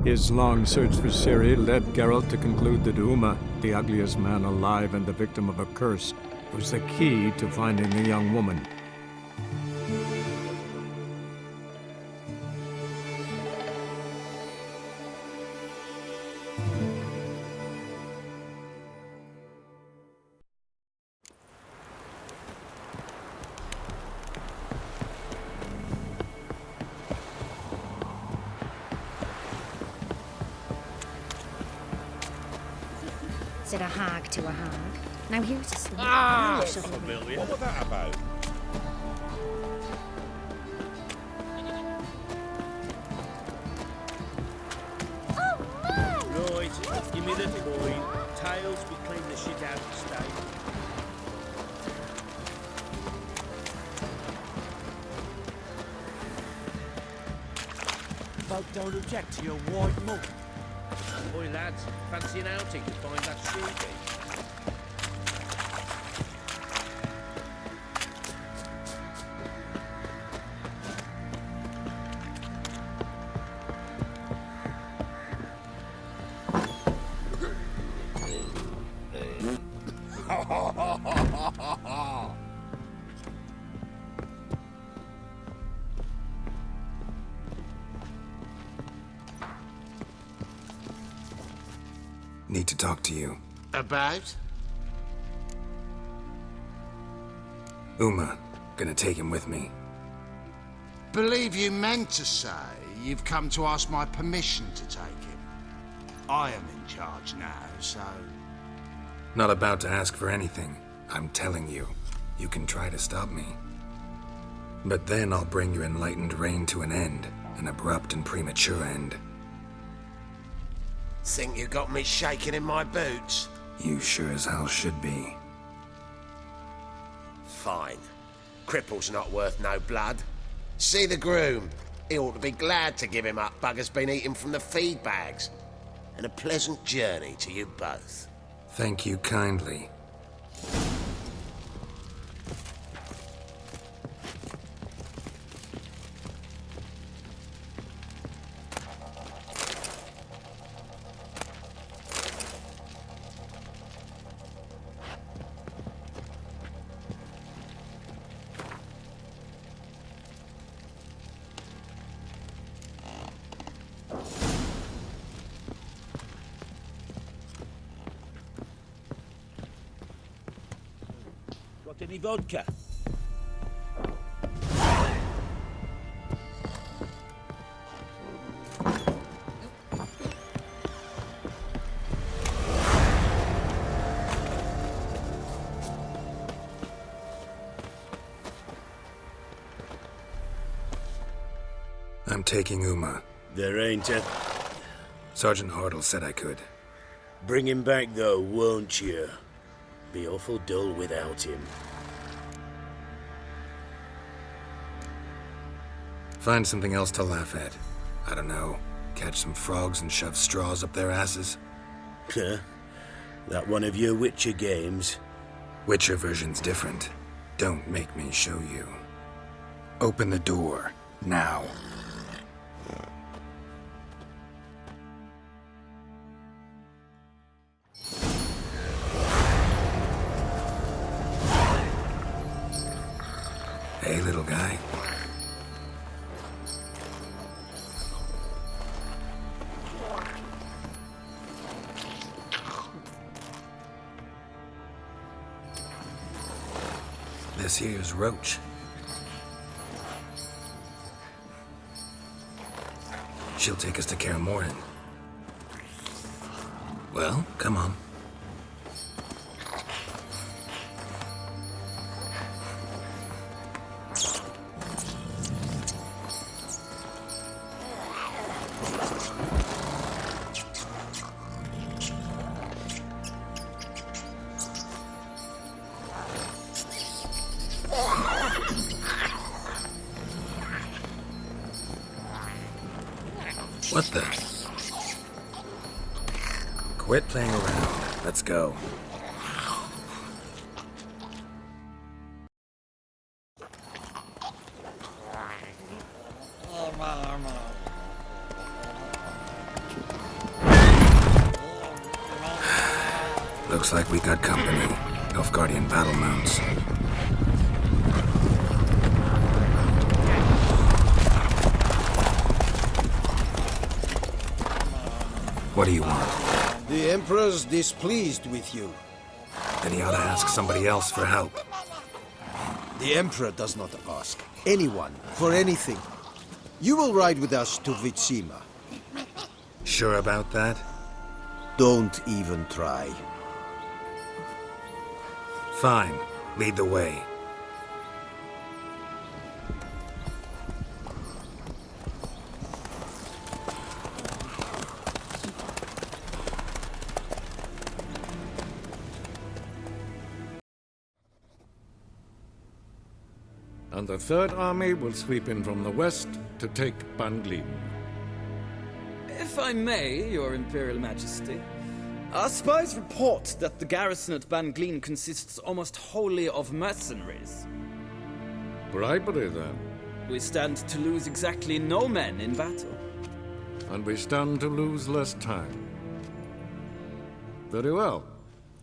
His long search for Ciri led Geralt to conclude that Uma, the ugliest man alive and the victim of a curse, was the key to finding the young woman. Said a hag to a hag. Now here's a sleep. Ah, Shall we- familiar. What was that about? Right, give me the coin. Tails, we clean the shit out of the stable. Folk don't object to your white mug. Boy, lads, fancy an outing to find that sheepy. Need to talk to you. About? Uma. Gonna take him with me. Believe you meant to say you've come to ask my permission to take him. I am in charge now, so... Not about to ask for anything. I'm telling you. You can try to stop me. But then I'll bring your enlightened reign to an end. An abrupt and premature end. Think you got me shaking in my boots? You sure as hell should be. Fine. Cripple's not worth no blood. See the groom. He ought to be glad to give him up. Bugger's been eating from the feed bags. And a pleasant journey to you both. Thank you kindly. Got any vodka? I'm taking Uma. There ain't a... Sergeant Hartle said I could. Bring him back though, won't you? Be awful dull without him. Find something else to laugh at. I don't know. Catch some frogs and shove straws up their asses. Huh? That one of your Witcher games? Witcher version's different. Don't make me show you. Open the door. Now. Hey, little guy. This here's Roach. She'll take us to Kaer Morhen. Well, come on. What the? Quit playing around. Let's go. Looks like we got company. Nilfgaardian battle mounts. What do you want? The Emperor's displeased with you. Then he ought to ask somebody else for help. The Emperor does not ask anyone for anything. You will ride with us to Vitsima. Sure about that? Don't even try. Fine. Lead the way. And the Third Army will sweep in from the west to take Banglin. If I may, Your Imperial Majesty, our spies report that the garrison at Banglin consists almost wholly of mercenaries. Bribery, then. We stand to lose exactly no men in battle. And we stand to lose less time. Very well.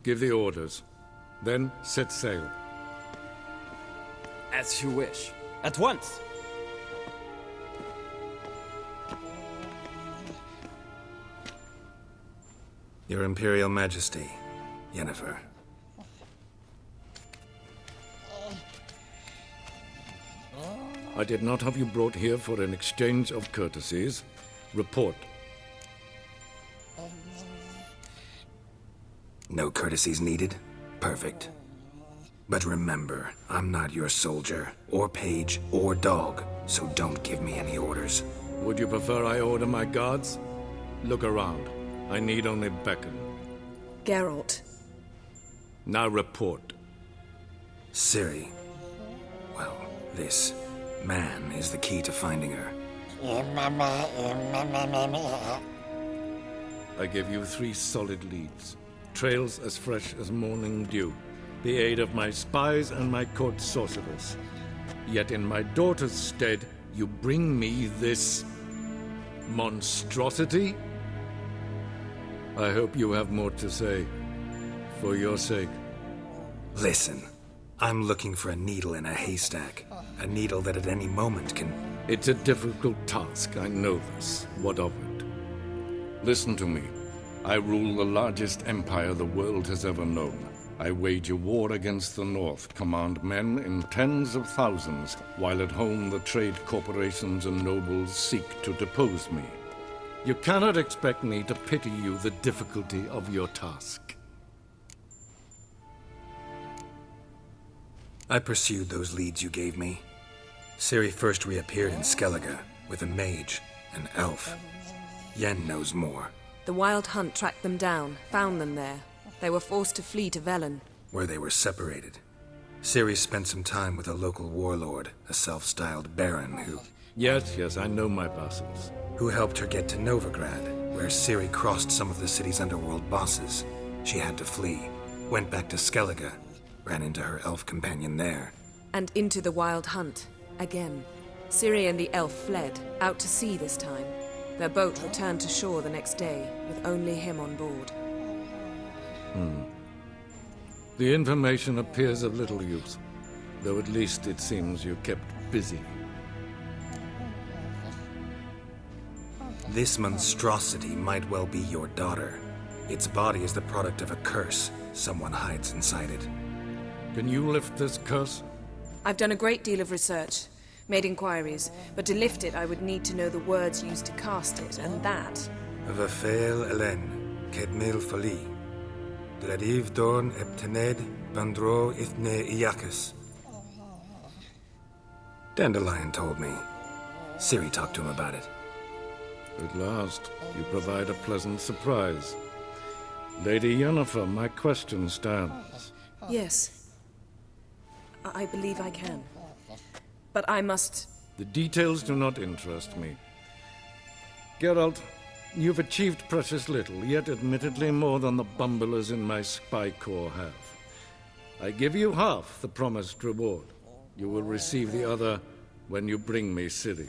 Give the orders. Then set sail. As you wish. At once! Your Imperial Majesty, Yennefer. I did not have you brought here for an exchange of courtesies. Report. No courtesies needed? Perfect. But remember, I'm not your soldier, or page, or dog, so don't give me any orders. Would you prefer I order my guards? Look around. I need only beckon. Geralt. Now report. Ciri. Well, this man is the key to finding her. I give you 3 solid leads. Trails as fresh as morning dew. The aid of my spies and my court sorcerers. Yet in my daughter's stead, you bring me this monstrosity? I hope you have more to say. For your sake. Listen, I'm looking for a needle in a haystack. A needle that at any moment can... It's a difficult task, I know this. What of it? Listen to me. I rule the largest empire the world has ever known. I wage a war against the North, command men in tens of thousands, while at home the trade corporations and nobles seek to depose me. You cannot expect me to pity you the difficulty of your task. I pursued those leads you gave me. Ciri first reappeared in Skellige, with a mage, an elf. Yen knows more. The Wild Hunt tracked them down, found them there. They were forced to flee to Velen. Where they were separated. Ciri spent some time with a local warlord, a self-styled baron who... Yes, I know my vassals. Who helped her get to Novigrad, where Ciri crossed some of the city's underworld bosses. She had to flee, went back to Skellige, ran into her elf companion there. And into the Wild Hunt, again. Ciri and the elf fled, out to sea this time. Their boat returned to shore the next day, with only him on board. The information appears of little use, though at least it seems you kept busy. This monstrosity might well be your daughter. Its body is the product of a curse. Someone hides inside it. Can you lift this curse? I've done a great deal of research, made inquiries, but to lift it I would need to know the words used to cast it, and that... Vafael Elen, Kedmil Fali. Gladiv Dorn Eptened Bandro Ithne Iacus. Dandelion told me. Ciri talked to him about it. At last, you provide a pleasant surprise. Lady Yennefer, my question stands. Yes. I believe I can. But I must... The details do not interest me. Geralt, you've achieved precious little, yet admittedly more than the bumblers in my spy corps have. I give you half the promised reward. You will receive the other when you bring me Ciri.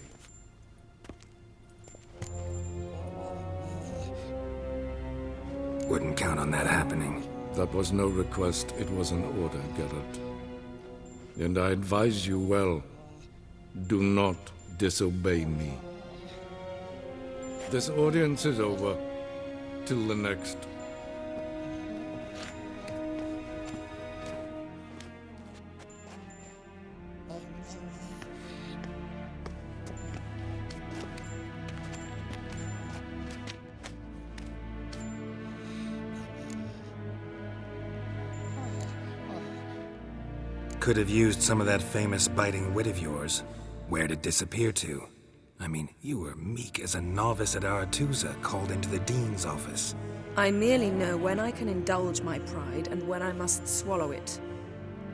Wouldn't count on that happening. That was no request, it was an order, Geralt. And I advise you well, do not disobey me. This audience is over. Till the next. Could have used some of that famous biting wit of yours. Where'd it disappear to? I mean, you were meek as a novice at Aretusa called into the Dean's office. I merely know when I can indulge my pride and when I must swallow it.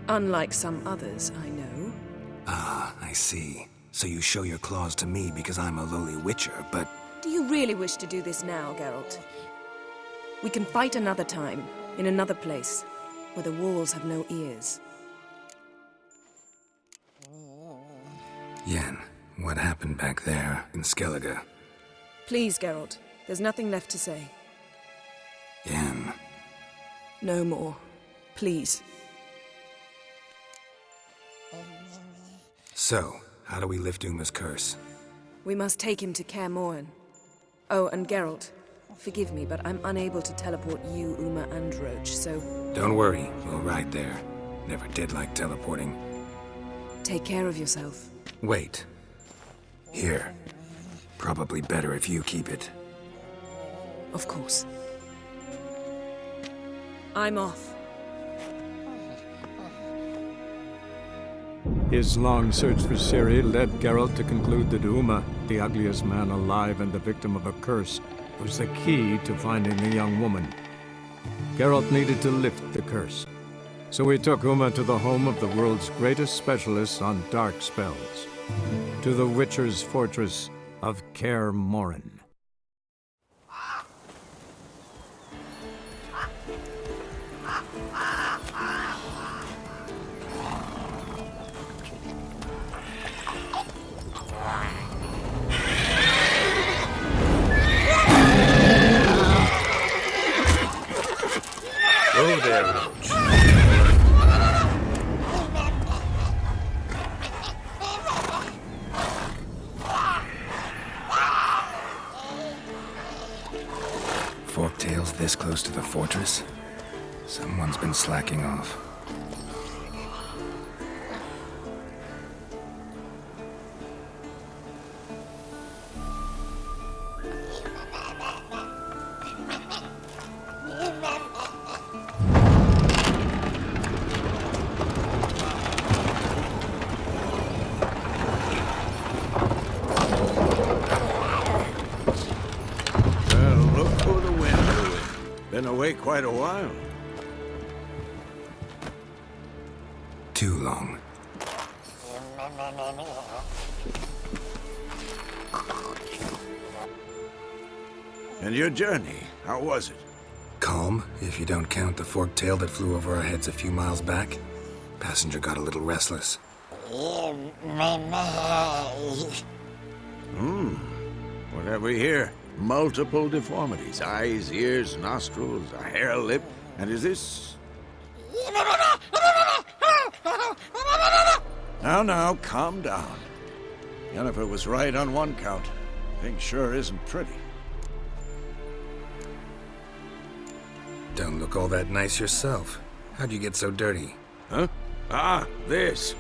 Unlike some others, I know. Ah, I see. So you show your claws to me because I'm a lowly witcher, but... Do you really wish to do this now, Geralt? We can fight another time, in another place, where the walls have no ears. Yen, what happened back there in Skellige? Please, Geralt. There's nothing left to say. Yen. No more. Please. So, how do we lift Uma's curse? We must take him to Kaer Morhen. Oh, and Geralt, forgive me, but I'm unable to teleport you, Uma, and Roach, so... Don't worry, we'll ride there. Never did like teleporting. Take care of yourself. Wait. Here. Probably better if you keep it. Of course. I'm off. His long search for Ciri led Geralt to conclude that Uma, the ugliest man alive and the victim of a curse, was the key to finding the young woman. Geralt needed to lift the curse. So he took Uma to the home of the world's greatest specialists on dark spells, to the Witcher's fortress of Kaer Morhen. Oh there, Roach. Forktails this close to the fortress? Someone's been slacking off. Been away quite a while. Too long. And your journey, how was it? Calm, if you don't count the forktail that flew over our heads a few miles back. Passenger got a little restless. What have we here? Multiple deformities. Eyes, ears, nostrils, a hair lip. And is this... Now, calm down. Yennefer was right on one count. Thing sure isn't pretty. Don't look all that nice yourself. How'd you get so dirty? Huh? Ah, this.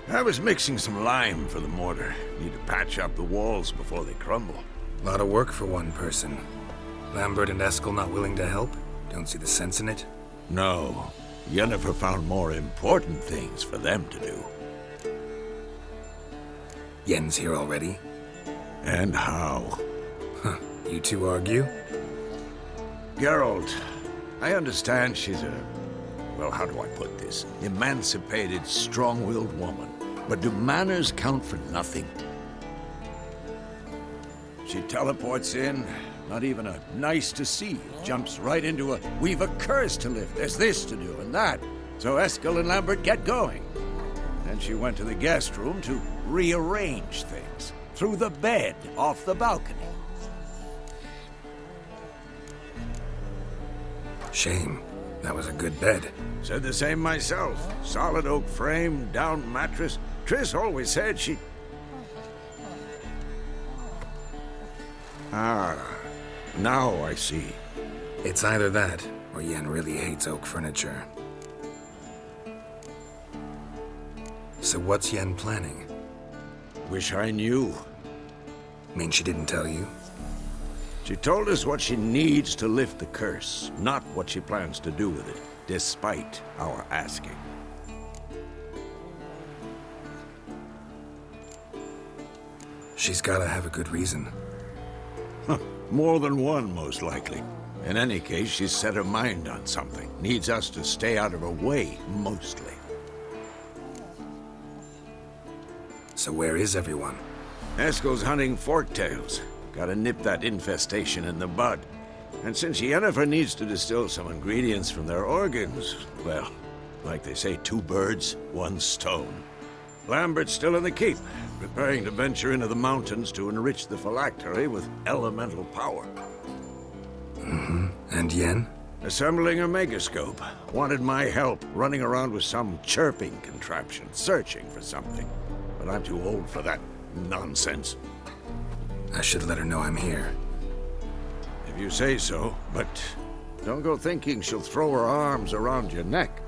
I was mixing some lime for the mortar. Need to patch up the walls before they crumble. Lot of work for one person. Lambert and Eskel not willing to help? Don't see the sense in it? No. Yennefer found more important things for them to do. Yen's here already? And how? Huh. You two argue? Geralt, I understand she's a... well, how do I put this? Emancipated, strong-willed woman. But do manners count for nothing? She teleports in, not even a nice to see, jumps right into a, we've a curse to lift, there's this to do and that. So Eskel and Lambert get going. Then she went to the guest room to rearrange things. Through the bed, off the balcony. Shame. That was a good bed. Said the same myself. Solid oak frame, down mattress. Triss always said she... Ah, now I see. It's either that, or Yen really hates oak furniture. So what's Yen planning? Wish I knew. Mean she didn't tell you? She told us what she needs to lift the curse, not what she plans to do with it, despite our asking. She's gotta have a good reason. More than one, most likely. In any case, she's set her mind on something. Needs us to stay out of her way, mostly. So where is everyone? Eskel's hunting forktails. Gotta nip that infestation in the bud. And since Yennefer needs to distill some ingredients from their organs, well, like they say, 2 birds, 1 stone. Lambert's still in the keep, preparing to venture into the mountains to enrich the phylactery with elemental power. Mm-hmm. And Yen? Assembling a megascope. Wanted my help running around with some chirping contraption, searching for something. But I'm too old for that nonsense. I should let her know I'm here. If you say so, but don't go thinking she'll throw her arms around your neck.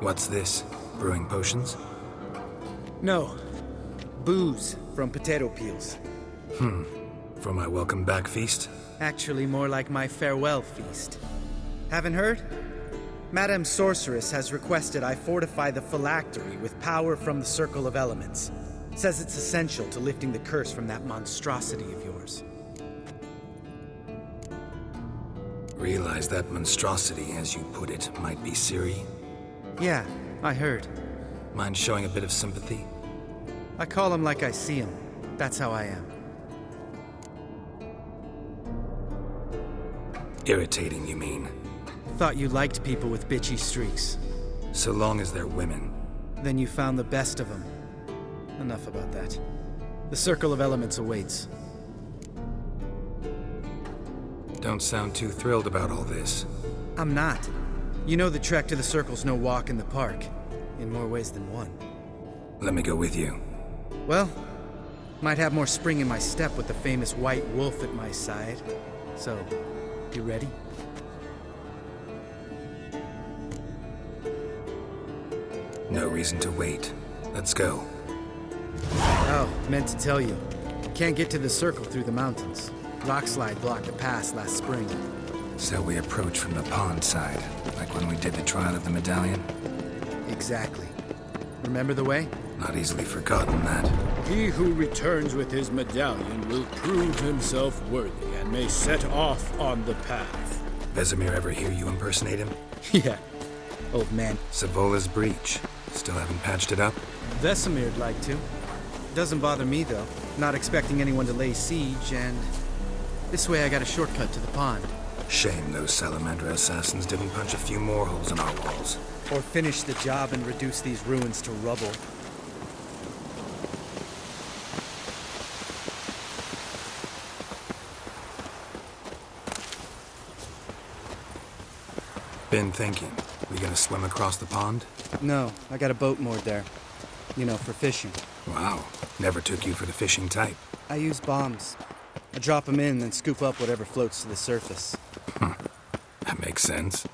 What's this? Brewing potions? No. Booze from potato peels. For my welcome back feast? Actually, more like my farewell feast. Haven't heard? Madame Sorceress has requested I fortify the phylactery with power from the Circle of Elements. Says it's essential to lifting the curse from that monstrosity of yours. Realize that monstrosity, as you put it, might be Ciri? Yeah, I heard. Mind showing a bit of sympathy? I call him like I see him. That's how I am. Irritating, you mean? Thought you liked people with bitchy streaks. So long as they're women. Then you found the best of them. Enough about that. The Circle of Elements awaits. Don't sound too thrilled about all this. I'm not. You know the trek to the Circle's no walk in the park. In more ways than one. Let me go with you. Well, might have more spring in my step with the famous white wolf at my side. So, you ready? No reason to wait. Let's go. Oh, meant to tell you. Can't get to the Circle through the mountains. Rockslide blocked the pass last spring. So we approach from the pond side, like when we did the trial of the medallion? Exactly. Remember the way? Not easily forgotten, that. He who returns with his medallion will prove himself worthy and may set off on the path. Vesemir ever hear you impersonate him? Yeah. Old man. Savola's breach. Still haven't patched it up? Vesemir'd like to. Doesn't bother me, though. Not expecting anyone to lay siege, and this way I got a shortcut to the pond. Shame those Salamander assassins didn't punch a few more holes in our walls. Or finish the job and reduce these ruins to rubble. Been thinking, we gonna swim across the pond? No, I got a boat moored there. You know, for fishing. Wow, never took you for the fishing type. I use bombs. I drop them in, then scoop up whatever floats to the surface. That makes sense.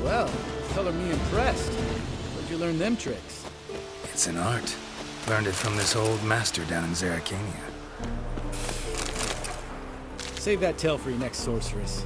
Well, color me impressed. Where'd you learn them tricks? It's an art. Learned it from this old master down in Zaracania. Save that tale for your next sorceress.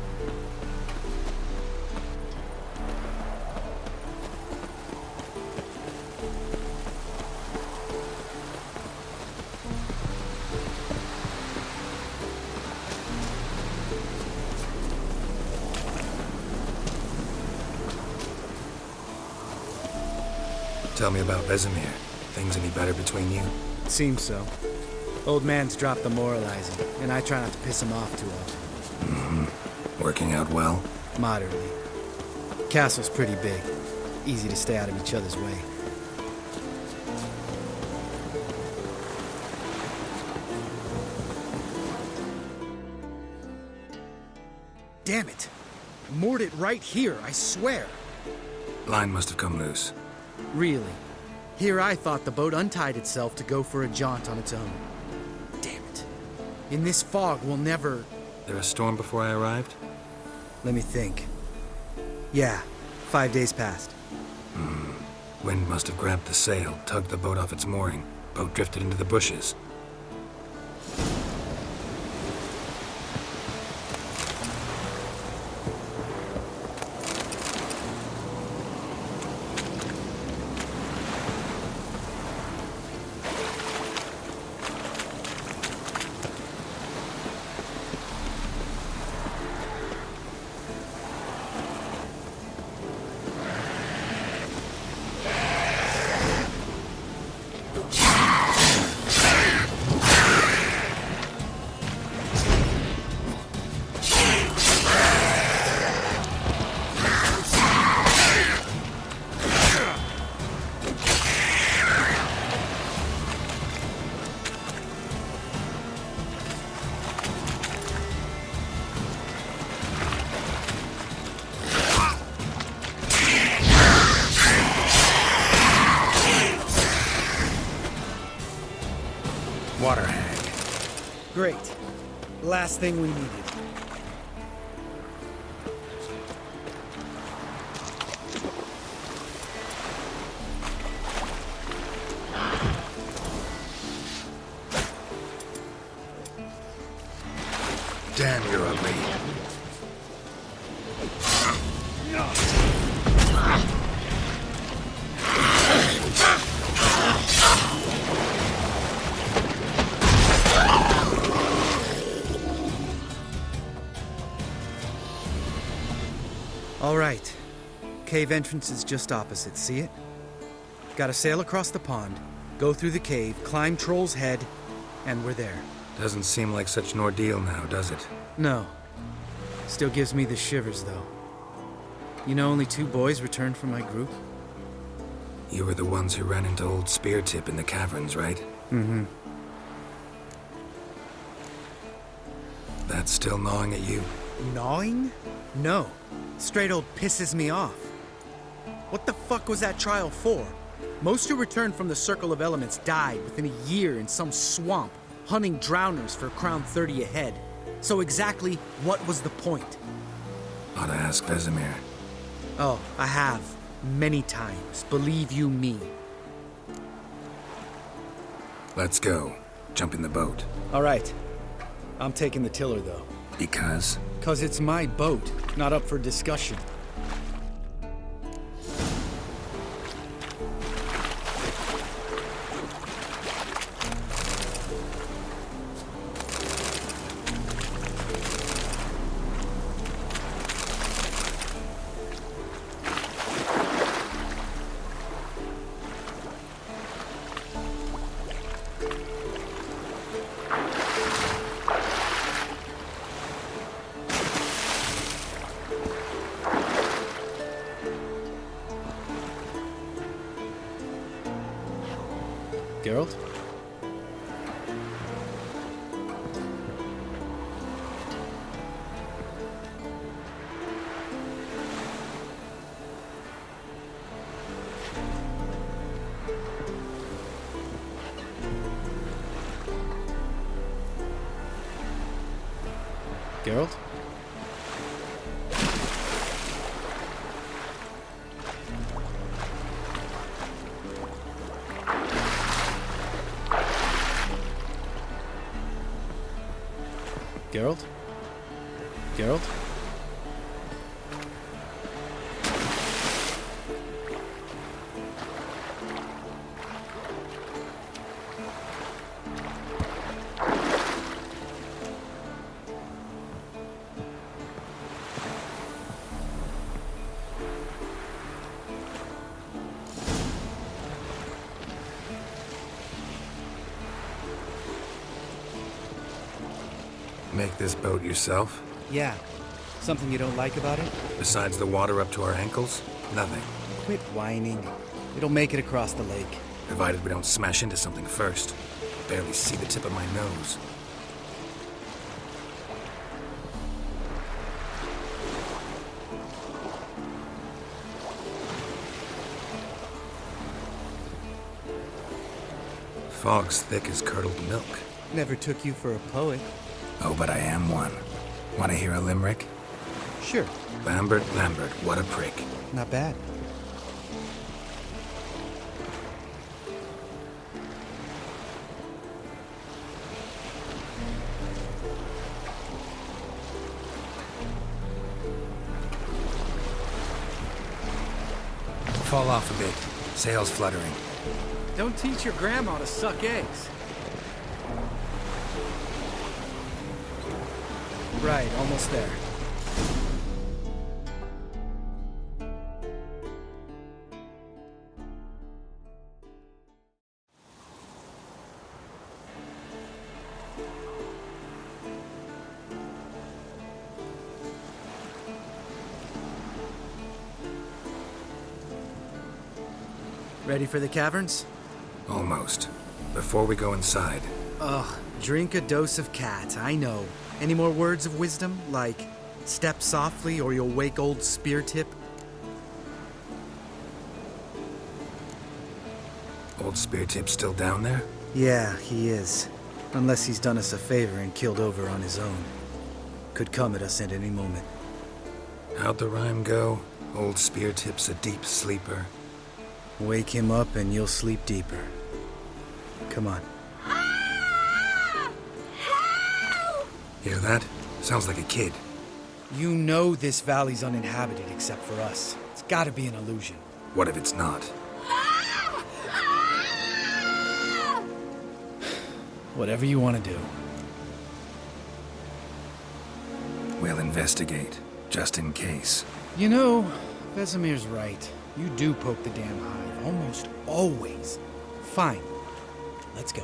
Tell me about Vesemir. Things any better between you? Seems so. Old man's dropped the moralizing, and I try not to piss him off too often. Mm-hmm. Working out well? Moderately. Castle's pretty big. Easy to stay out of each other's way. Damn it! Moored it right here, I swear! Line must have come loose. Really? Here I thought the boat untied itself to go for a jaunt on its own. Damn it. In this fog, we'll never... There a storm before I arrived? Let me think. Yeah, 5 days passed. Wind must have grabbed the sail, tugged the boat off its mooring. Boat drifted into the bushes. Water hag. Great. Last thing we needed. Damn, you're a lead. All right. Cave entrance is just opposite, see it? Gotta sail across the pond, go through the cave, climb Troll's Head, and we're there. Doesn't seem like such an ordeal now, does it? No. Still gives me the shivers, though. You know only 2 boys returned from my group? You were the ones who ran into old Speartip in the caverns, right? Mm-hmm. That's still gnawing at you? Gnawing? No. Straight old pisses me off. What the fuck was that trial for? Most who returned from the Circle of Elements died within a year in some swamp, hunting drowners for Crown 30 a head. So exactly what was the point? Ought to ask Vesemir. Oh, I have. Many times. Believe you me. Let's go. Jump in the boat. All right. I'm taking the tiller, though. Because? 'Cause it's my boat, not up for discussion. Geralt? Geralt? Geralt? Geralt? Make this boat yourself? Yeah. Something you don't like about it? Besides the water up to our ankles? Nothing. Quit whining. It'll make it across the lake. Provided we don't smash into something first. Barely see the tip of my nose. Fog's thick as curdled milk. Never took you for a poet. Oh, but I am one. Want to hear a limerick? Sure. Lambert, Lambert, what a prick. Not bad. Fall off a bit. Sails fluttering. Don't teach your grandma to suck eggs. Right, almost there. Ready for the caverns? Almost. Before we go inside. Ugh, drink a dose of cat, I know. Any more words of wisdom, like step softly or you'll wake old Speartip? Old Speartip's still down there? Yeah, he is. Unless he's done us a favor and killed over on his own. Could come at us at any moment. How'd the rhyme go? Old Speartip's a deep sleeper. Wake him up and you'll sleep deeper. Come on. Hear that? Sounds like a kid. You know this valley's uninhabited except for us. It's gotta be an illusion. What if it's not? Whatever you want to do. We'll investigate, just in case. You know, Vesemir's right. You do poke the damn hive, almost always. Fine. Let's go.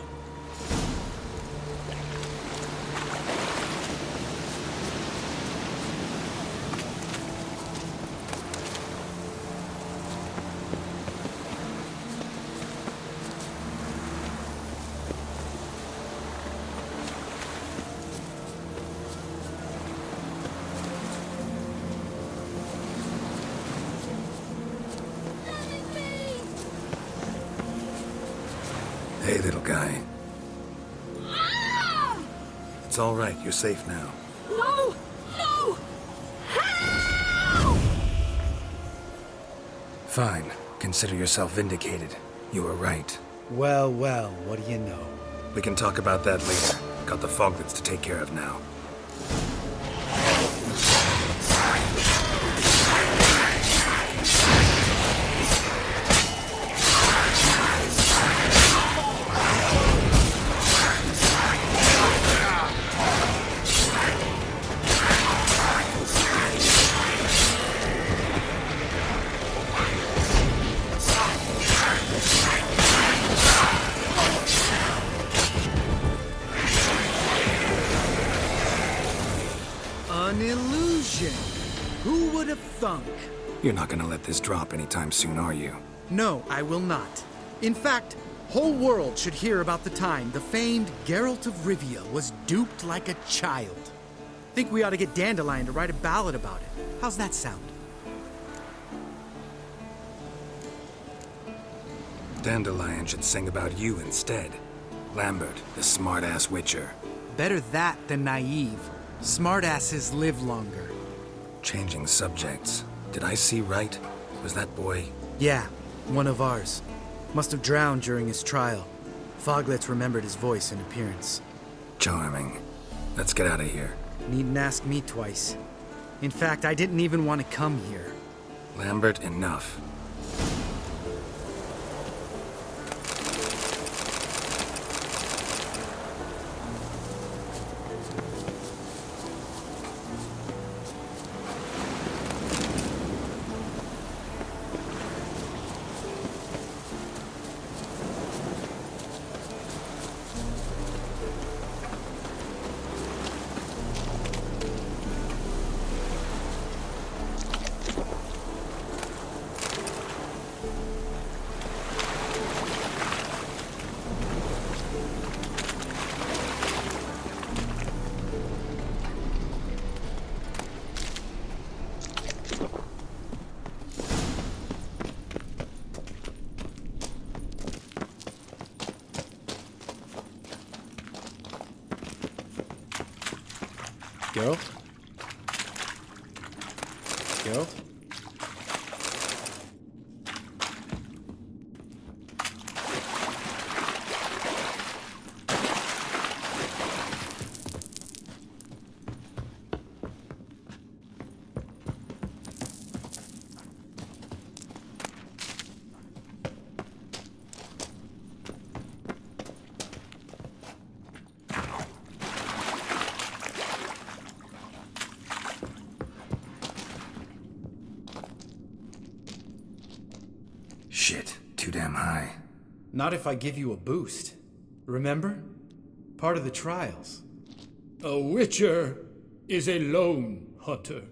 Hey, little guy. It's all right. You're safe now. No! No! Fine. Consider yourself vindicated. You were right. Well, well, what do you know? We can talk about that later. Got the foglets to take care of now. An illusion! Who would have thunk? You're not gonna let this drop anytime soon, are you? No, I will not. In fact, whole world should hear about the time the famed Geralt of Rivia was duped like a child. Think we ought to get Dandelion to write a ballad about it. How's that sound? Dandelion should sing about you instead. Lambert, the smart-ass witcher. Better that than naive. Smartasses live longer. Changing subjects. Did I see right? Was that boy? Yeah, one of ours. Must have drowned during his trial. Foglets remembered his voice and appearance. Charming. Let's get out of here. Needn't ask me twice. In fact, I didn't even want to come here. Lambert, enough. Geralt? Geralt? Shit, too damn high. Not if I give you a boost. Remember? Part of the trials. A witcher is a lone hunter.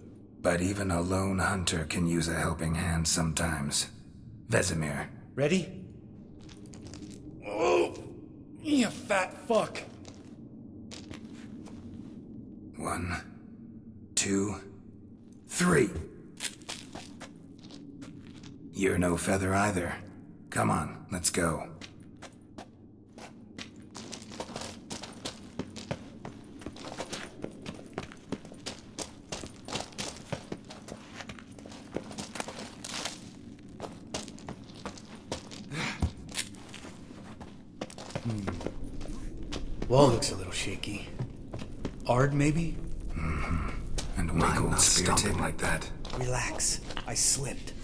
But even a lone hunter can use a helping hand sometimes. Vesemir. Ready? Oh, you fat fuck. 1, 2, 3. You're no feather either. Come on, let's go. Wall looks a little shaky. Ard, maybe? Mm-hmm. And why not stomping like that? Relax. I slipped.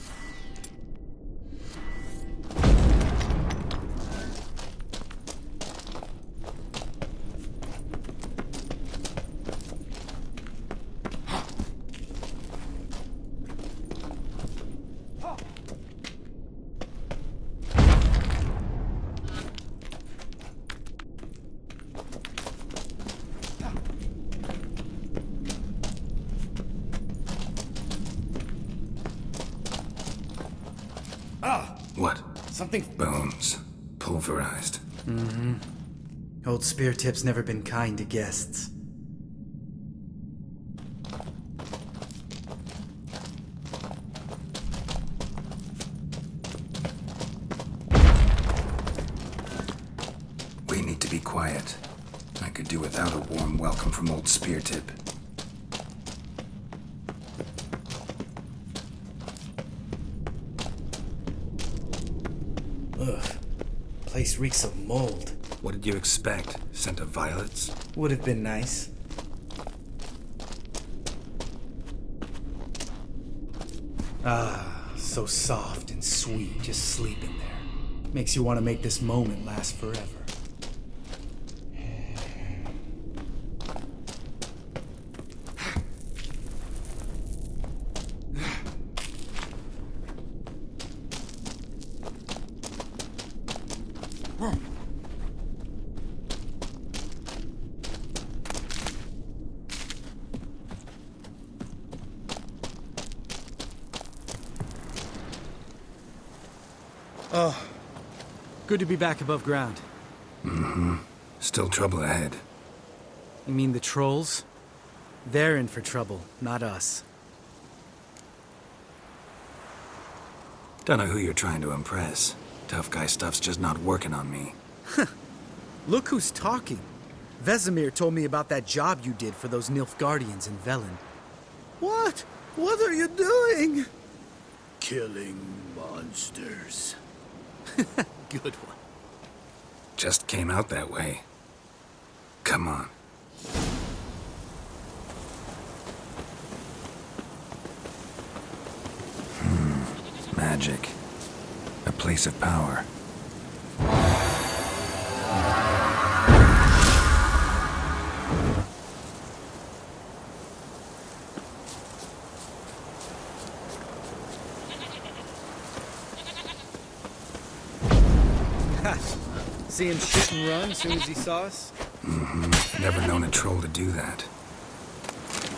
What? Something... Bones. Pulverized. Mm-hmm. Old Spear Tip's never been kind to guests. We need to be quiet. I could do without a warm welcome from Old Spear Tip. Ugh. Place reeks of mold. What did you expect? Scent of violets? Would have been nice. Ah, so soft and sweet, just sleeping there. Makes you want to make this moment last forever. Oh, good to be back above ground. Mm-hmm. Still trouble ahead. You mean the trolls? They're in for trouble, not us. Don't know who you're trying to impress. Tough guy stuff's just not working on me. Look who's talking. Vesemir told me about that job you did for those Nilfgaardians in Velen. What? What are you doing? Killing monsters. Good one. Just came out that way. Come on. Magic. A place of power. See him shit and run as soon as he saw us? Mm-hmm. Never known a troll to do that.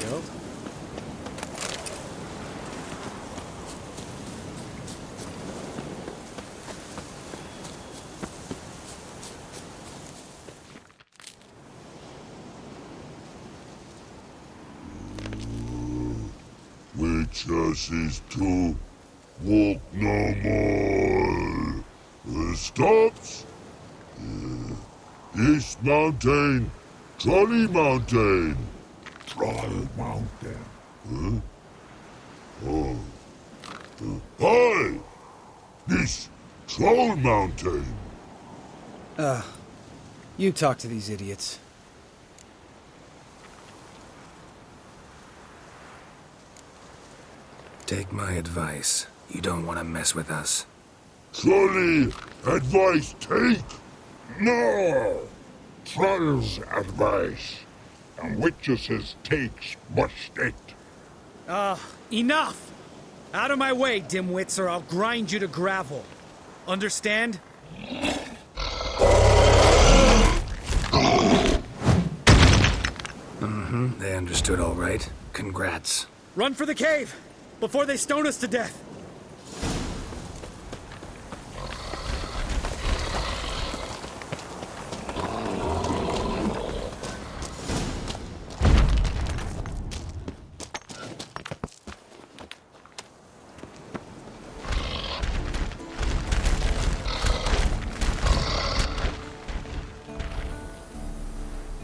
Yep. Witches is to walk no more. Stops. This mountain, Trolley Mountain. Troll Mountain. Huh? Oh. Hi! This Troll Mountain. You talk to these idiots. Take my advice. You don't want to mess with us. Trolley advice take? No! Troll's advice. And witches' takes must it. Enough! Out of my way, dimwits, or I'll grind you to gravel. Understand? Mm-hmm. They understood all right. Congrats. Run for the cave! Before they stone us to death!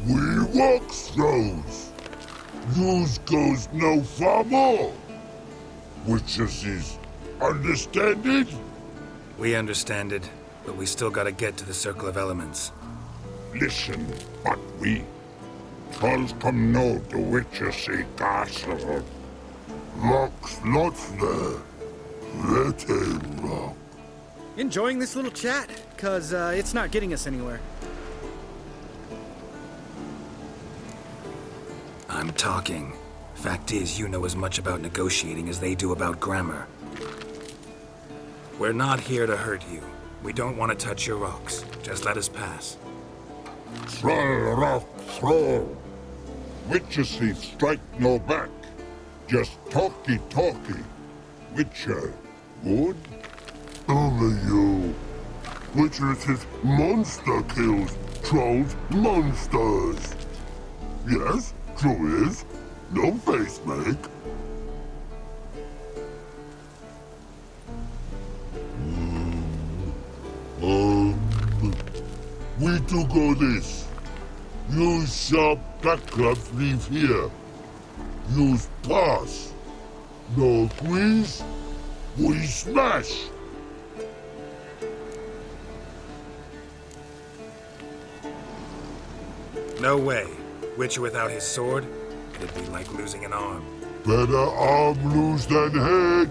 We walk throws. News goes no far more. Witches is understand it? We understand it, but we still gotta get to the Circle of Elements. Listen, but we trolls come know the witches a castle. Rocks lots there. Let a rock. Enjoying this little chat? 'Cause it's not getting us anywhere. I'm talking. Fact is, you know as much about negotiating as they do about grammar. We're not here to hurt you. We don't want to touch your rocks. Just let us pass. Troll rock throw. Witches he strike no back. Just talky. Witcher, good? Over you. Witcher says monster kills. Trolls monsters. Yes, true is. No face make. We do go this. Use sharp backclaps leave here. Use pass. No agrees. We smash. No way. Witcher without his sword? It'd be like losing an arm. Better arm lose than head.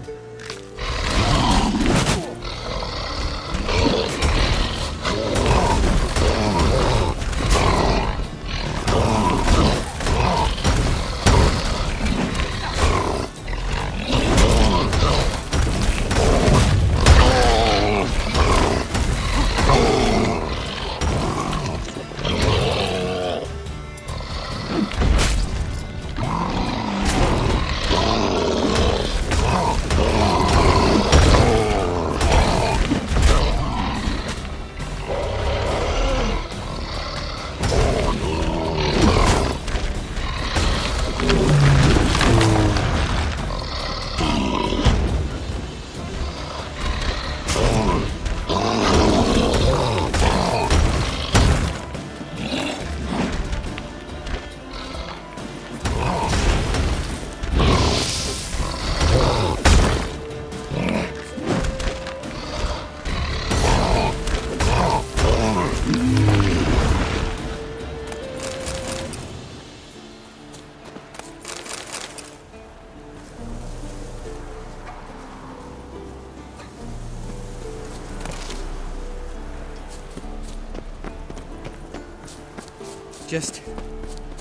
Just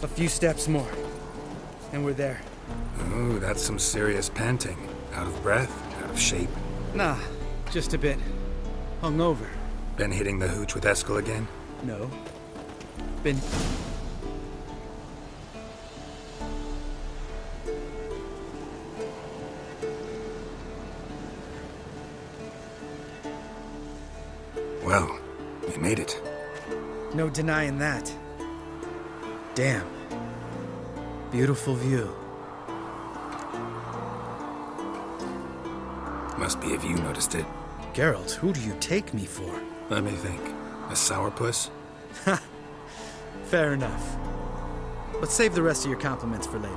a few steps more, and we're there. Ooh, that's some serious panting. Out of breath? Out of shape? Nah, just a bit hungover. Been hitting the hooch with Eskel again? No. Been... Well, we made it. No denying that. Damn. Beautiful view. Must be if you noticed it. Geralt, who do you take me for? Let me think. A sourpuss? Ha! Fair enough. Let's save the rest of your compliments for later.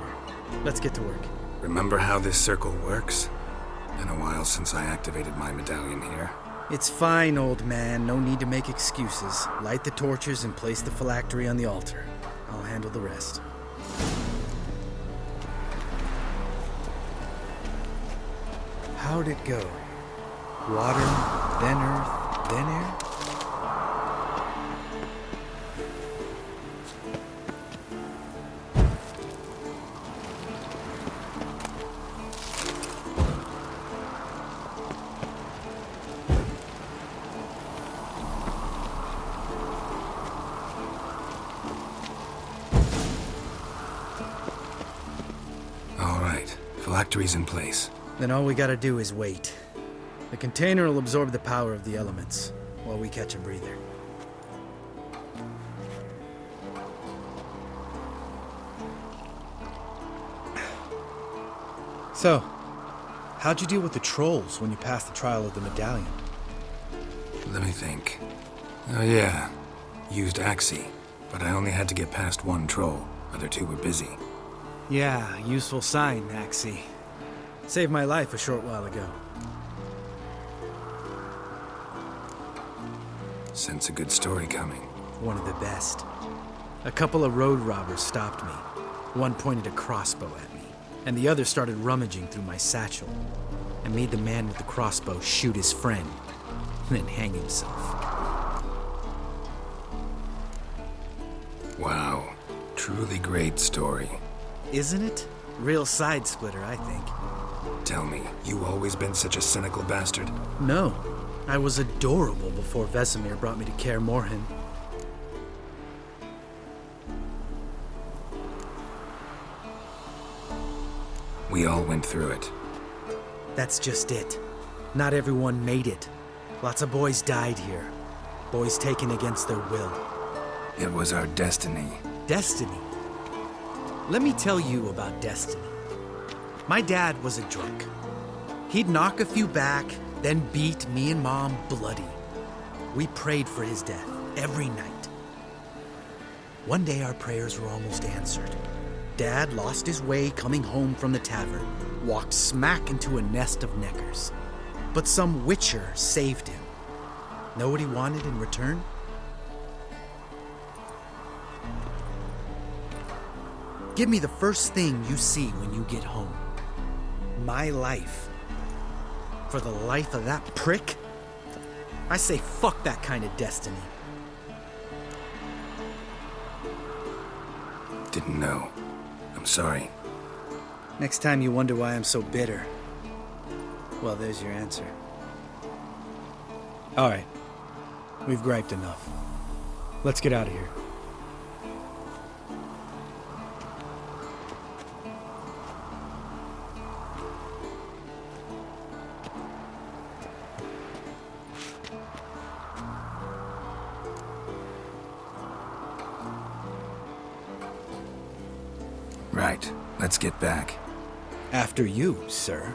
Let's get to work. Remember how this circle works? Been a while since I activated my medallion here. It's fine, old man. No need to make excuses. Light the torches and place the phylactery on the altar. I'll handle the rest. How'd it go? Water, then earth, then air? Phylactery's in place. Then all we gotta do is wait. The container will absorb the power of the elements, while we catch a breather. So, how'd you deal with the trolls when you passed the trial of the medallion? Let me think. Oh yeah, used Axii, but I only had to get past one troll. Other two were busy. Yeah, useful sign, Axii. Saved my life a short while ago. Sense a good story coming. One of the best. A couple of road robbers stopped me. One pointed a crossbow at me, and the other started rummaging through my satchel. I made the man with the crossbow shoot his friend, and then hang himself. Wow. Truly great story. Isn't it? Real side splitter, I think. Tell me, you always been such a cynical bastard? No. I was adorable before Vesemir brought me to Kaer Morhen. We all went through it. That's just it. Not everyone made it. Lots of boys died here. Boys taken against their will. It was our destiny. Destiny? Let me tell you about destiny. My dad was a drunk. He'd knock a few back, then beat me and Mom bloody. We prayed for his death every night. One day our prayers were almost answered. Dad lost his way coming home from the tavern, walked smack into a nest of neckers. But some witcher saved him. Know what he wanted in return? Give me the first thing you see when you get home. My life. For the life of that prick? I say fuck that kind of destiny. Didn't know. I'm sorry. Next time you wonder why I'm so bitter, well, there's your answer. All right. We've griped enough. Let's get out of here. Right. Let's get back. After you, sir.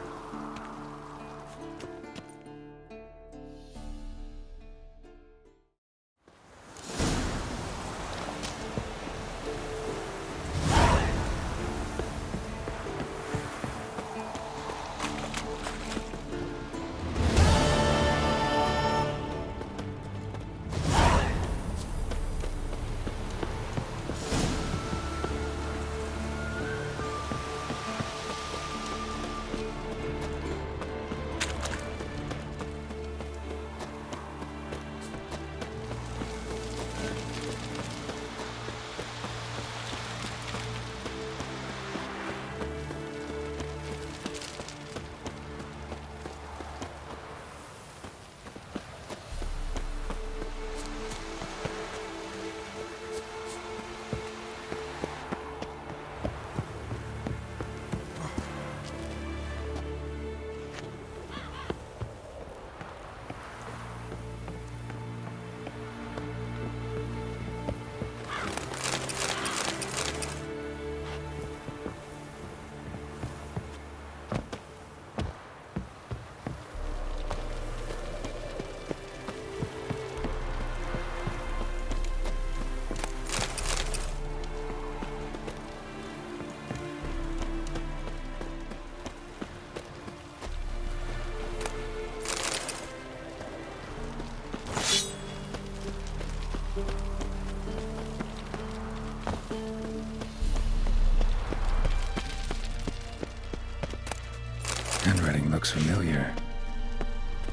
Handwriting looks familiar.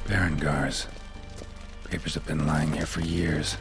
Berengar's. Papers have been lying here for years.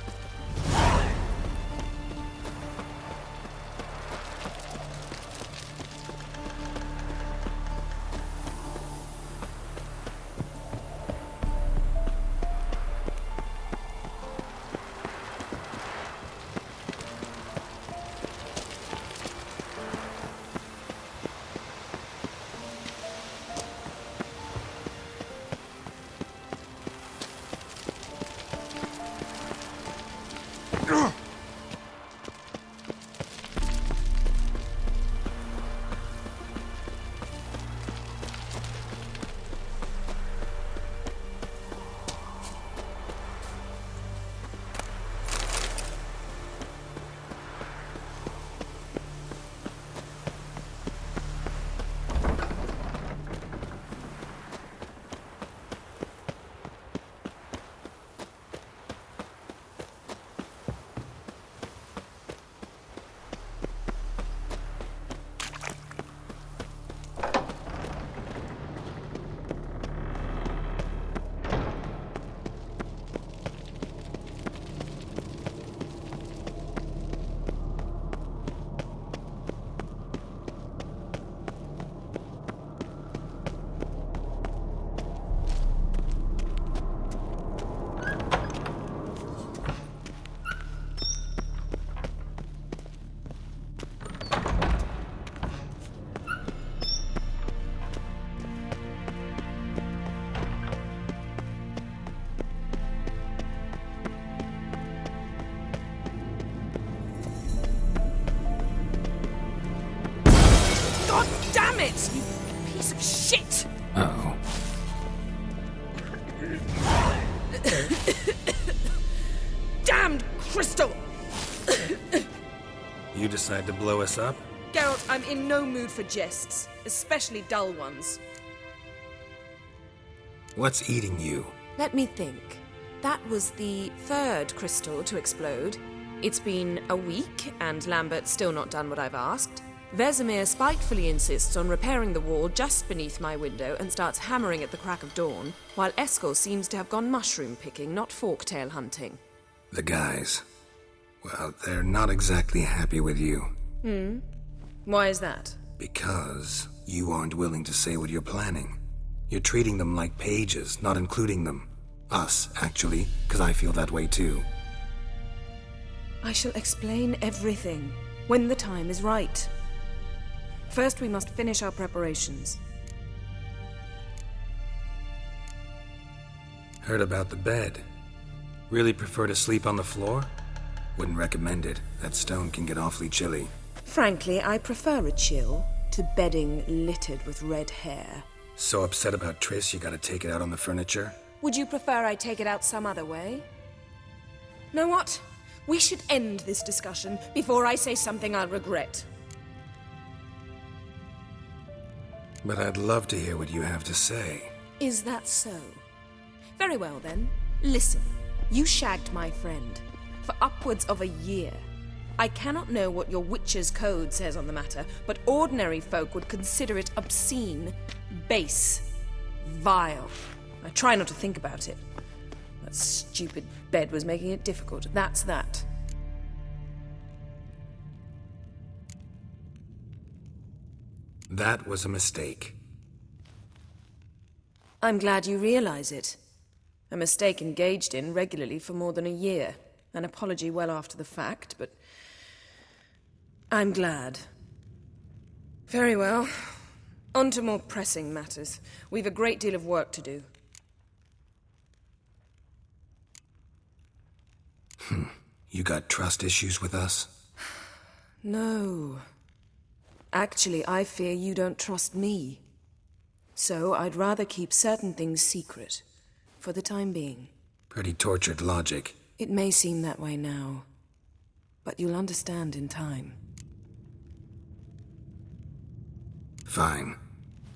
decide to blow us up? Geralt, I'm in no mood for jests, especially dull ones. What's eating you? Let me think. That was the third crystal to explode. It's been a week, and Lambert's still not done what I've asked. Vesemir spitefully insists on repairing the wall just beneath my window and starts hammering at the crack of dawn, while Eskel seems to have gone mushroom picking, not forktail hunting. The guys. Well, they're not exactly happy with you. Why is that? Because you aren't willing to say what you're planning. You're treating them like pages, not including them. Us, actually, because I feel that way too. I shall explain everything when the time is right. First, we must finish our preparations. Heard about the bed. Really prefer to sleep on the floor? Wouldn't recommend it. That stone can get awfully chilly. Frankly, I prefer a chill to bedding littered with red hair. So upset about Triss you gotta take it out on the furniture? Would you prefer I take it out some other way? Know what? We should end this discussion before I say something I'll regret. But I'd love to hear what you have to say. Is that so? Very well then. Listen, you shagged my friend for upwards of a year. I cannot know what your witch's code says on the matter, but ordinary folk would consider it obscene, base, vile. I try not to think about it. That stupid bed was making it difficult. That's that. That was a mistake. I'm glad you realize it. A mistake engaged in regularly for more than a year. An apology well after the fact, but I'm glad. Very well. On to more pressing matters. We've a great deal of work to do. You got trust issues with us? No. Actually, I fear you don't trust me. So I'd rather keep certain things secret, for the time being. Pretty tortured logic. It may seem that way now, but you'll understand in time. Fine.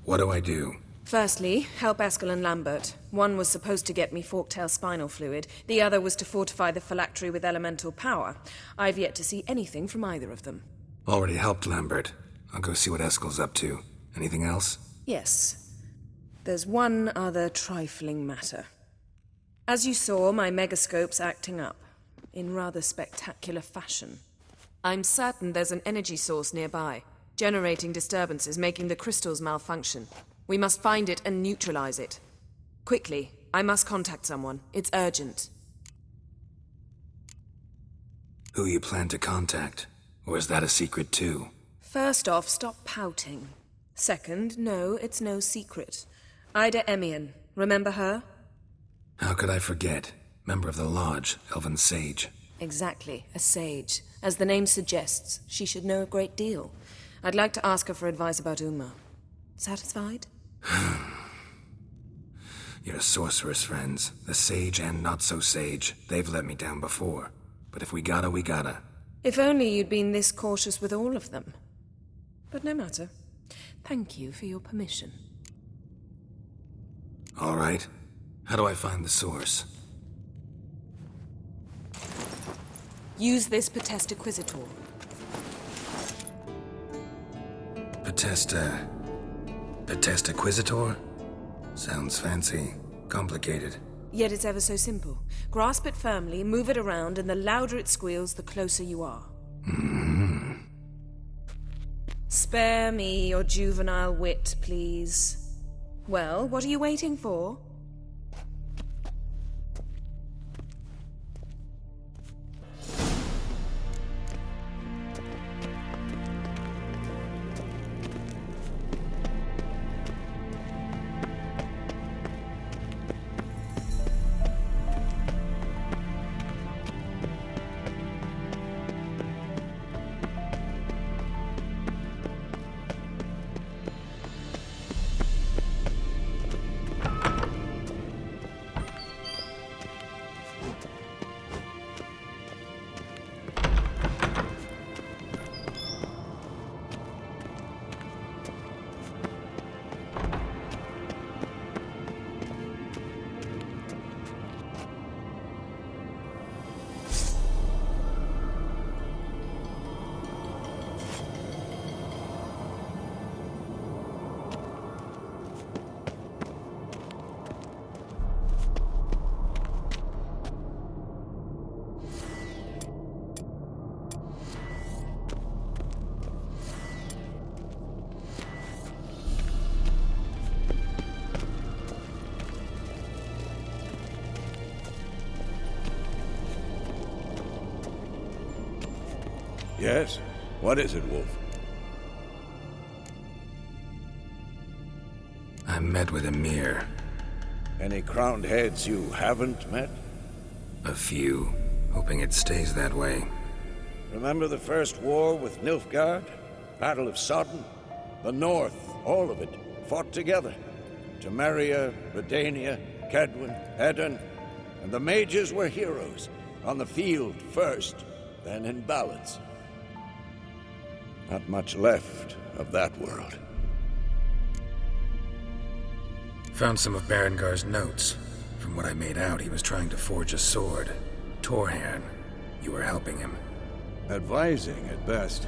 What do I do? Firstly, help Eskel and Lambert. One was supposed to get me forktail spinal fluid, the other was to fortify the phylactery with elemental power. I've yet to see anything from either of them. Already helped Lambert. I'll go see what Eskel's up to. Anything else? Yes. There's one other trifling matter. As you saw, my megascope's acting up, in rather spectacular fashion. I'm certain there's an energy source nearby, generating disturbances, making the crystals malfunction. We must find it and neutralize it. Quickly, I must contact someone. It's urgent. Who you plan to contact? Or is that a secret too? First off, stop pouting. Second, no, it's no secret. Ida Emian. Remember her? How could I forget? Member of the Lodge, Elven Sage. Exactly, a sage. As the name suggests, she should know a great deal. I'd like to ask her for advice about Uma. Satisfied? Your sorceress friends, the sage and not-so-sage, they've let me down before. But if we gotta, we gotta. If only you'd been this cautious with all of them. But no matter. Thank you for your permission. All right. How do I find the source? Use this Potesta Quisitor. Potesta Quisitor? Sounds fancy. Complicated. Yet it's ever so simple. Grasp it firmly, move it around, and the louder it squeals, the closer you are. Spare me your juvenile wit, please. Well, what are you waiting for? Yes? What is it, Wolf? I met with Emir. Any crowned heads you haven't met? A few. Hoping it stays that way. Remember the first war with Nilfgaard? Battle of Sodden? The North, all of it, fought together. Temeria, Redania, Kedwin, Edirn, and the mages were heroes. On the field first, then in ballads. Not much left of that world. Found some of Berengar's notes. From what I made out, he was trying to forge a sword. Torhan, you were helping him. Advising, at best.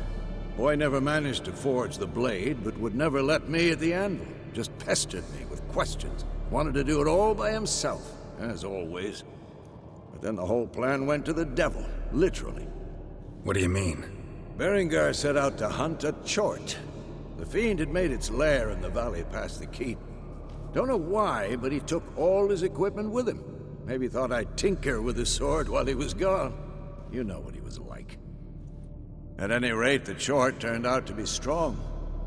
Boy never managed to forge the blade, but would never let me at the anvil. Just pestered me with questions. Wanted to do it all by himself, as always. But then the whole plan went to the devil, literally. What do you mean? Berengar set out to hunt a chort. The fiend had made its lair in the valley past the keep. Don't know why, but he took all his equipment with him. Maybe thought I'd tinker with his sword while he was gone. You know what he was like. At any rate, the chort turned out to be strong.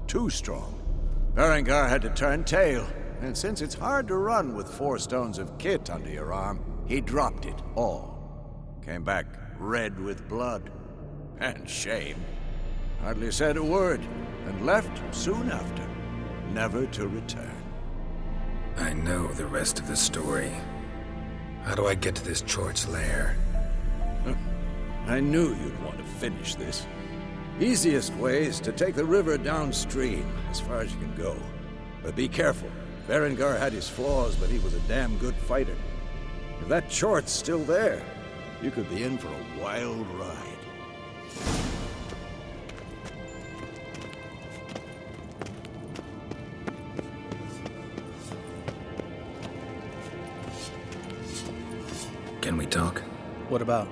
Too strong. Berengar had to turn tail, and since it's hard to run with 4 stones of kit under your arm, he dropped it all. Came back red with blood. And shame. Hardly said a word, and left soon after, never to return. I know the rest of the story. How do I get to this chort's lair? I knew you'd want to finish this. Easiest way is to take the river downstream, as far as you can go. But be careful. Berengar had his flaws, but he was a damn good fighter. If that chort's still there, you could be in for a wild ride. Can we talk? What about?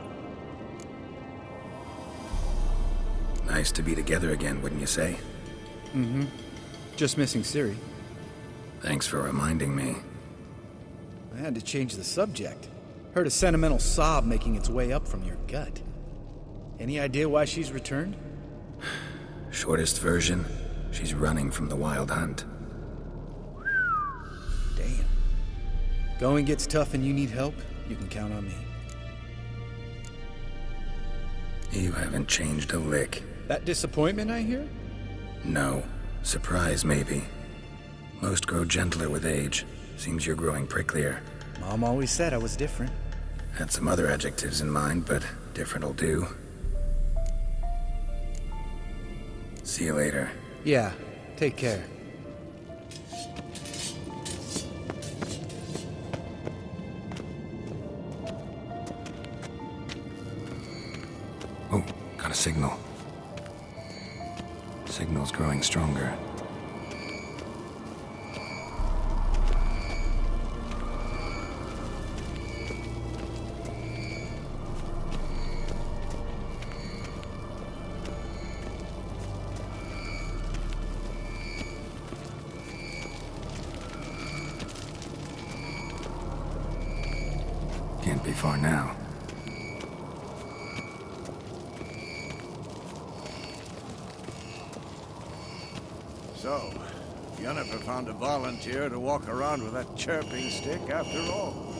Nice to be together again, wouldn't you say? Mm-hmm. Just missing Ciri. Thanks for reminding me. I had to change the subject. Heard a sentimental sob making its way up from your gut. Any idea why she's returned? Shortest version, she's running from the wild hunt. Damn. Going gets tough and you need help, you can count on me. You haven't changed a lick. That disappointment I hear? No. Surprise, maybe. Most grow gentler with age. Seems you're growing pricklier. Mom always said I was different. Had some other adjectives in mind, but different'll do. See you later. Yeah, take care. Oh, got a signal. Signal's growing stronger. Can't be far now. So, Yennefer found a volunteer to walk around with that chirping stick after all.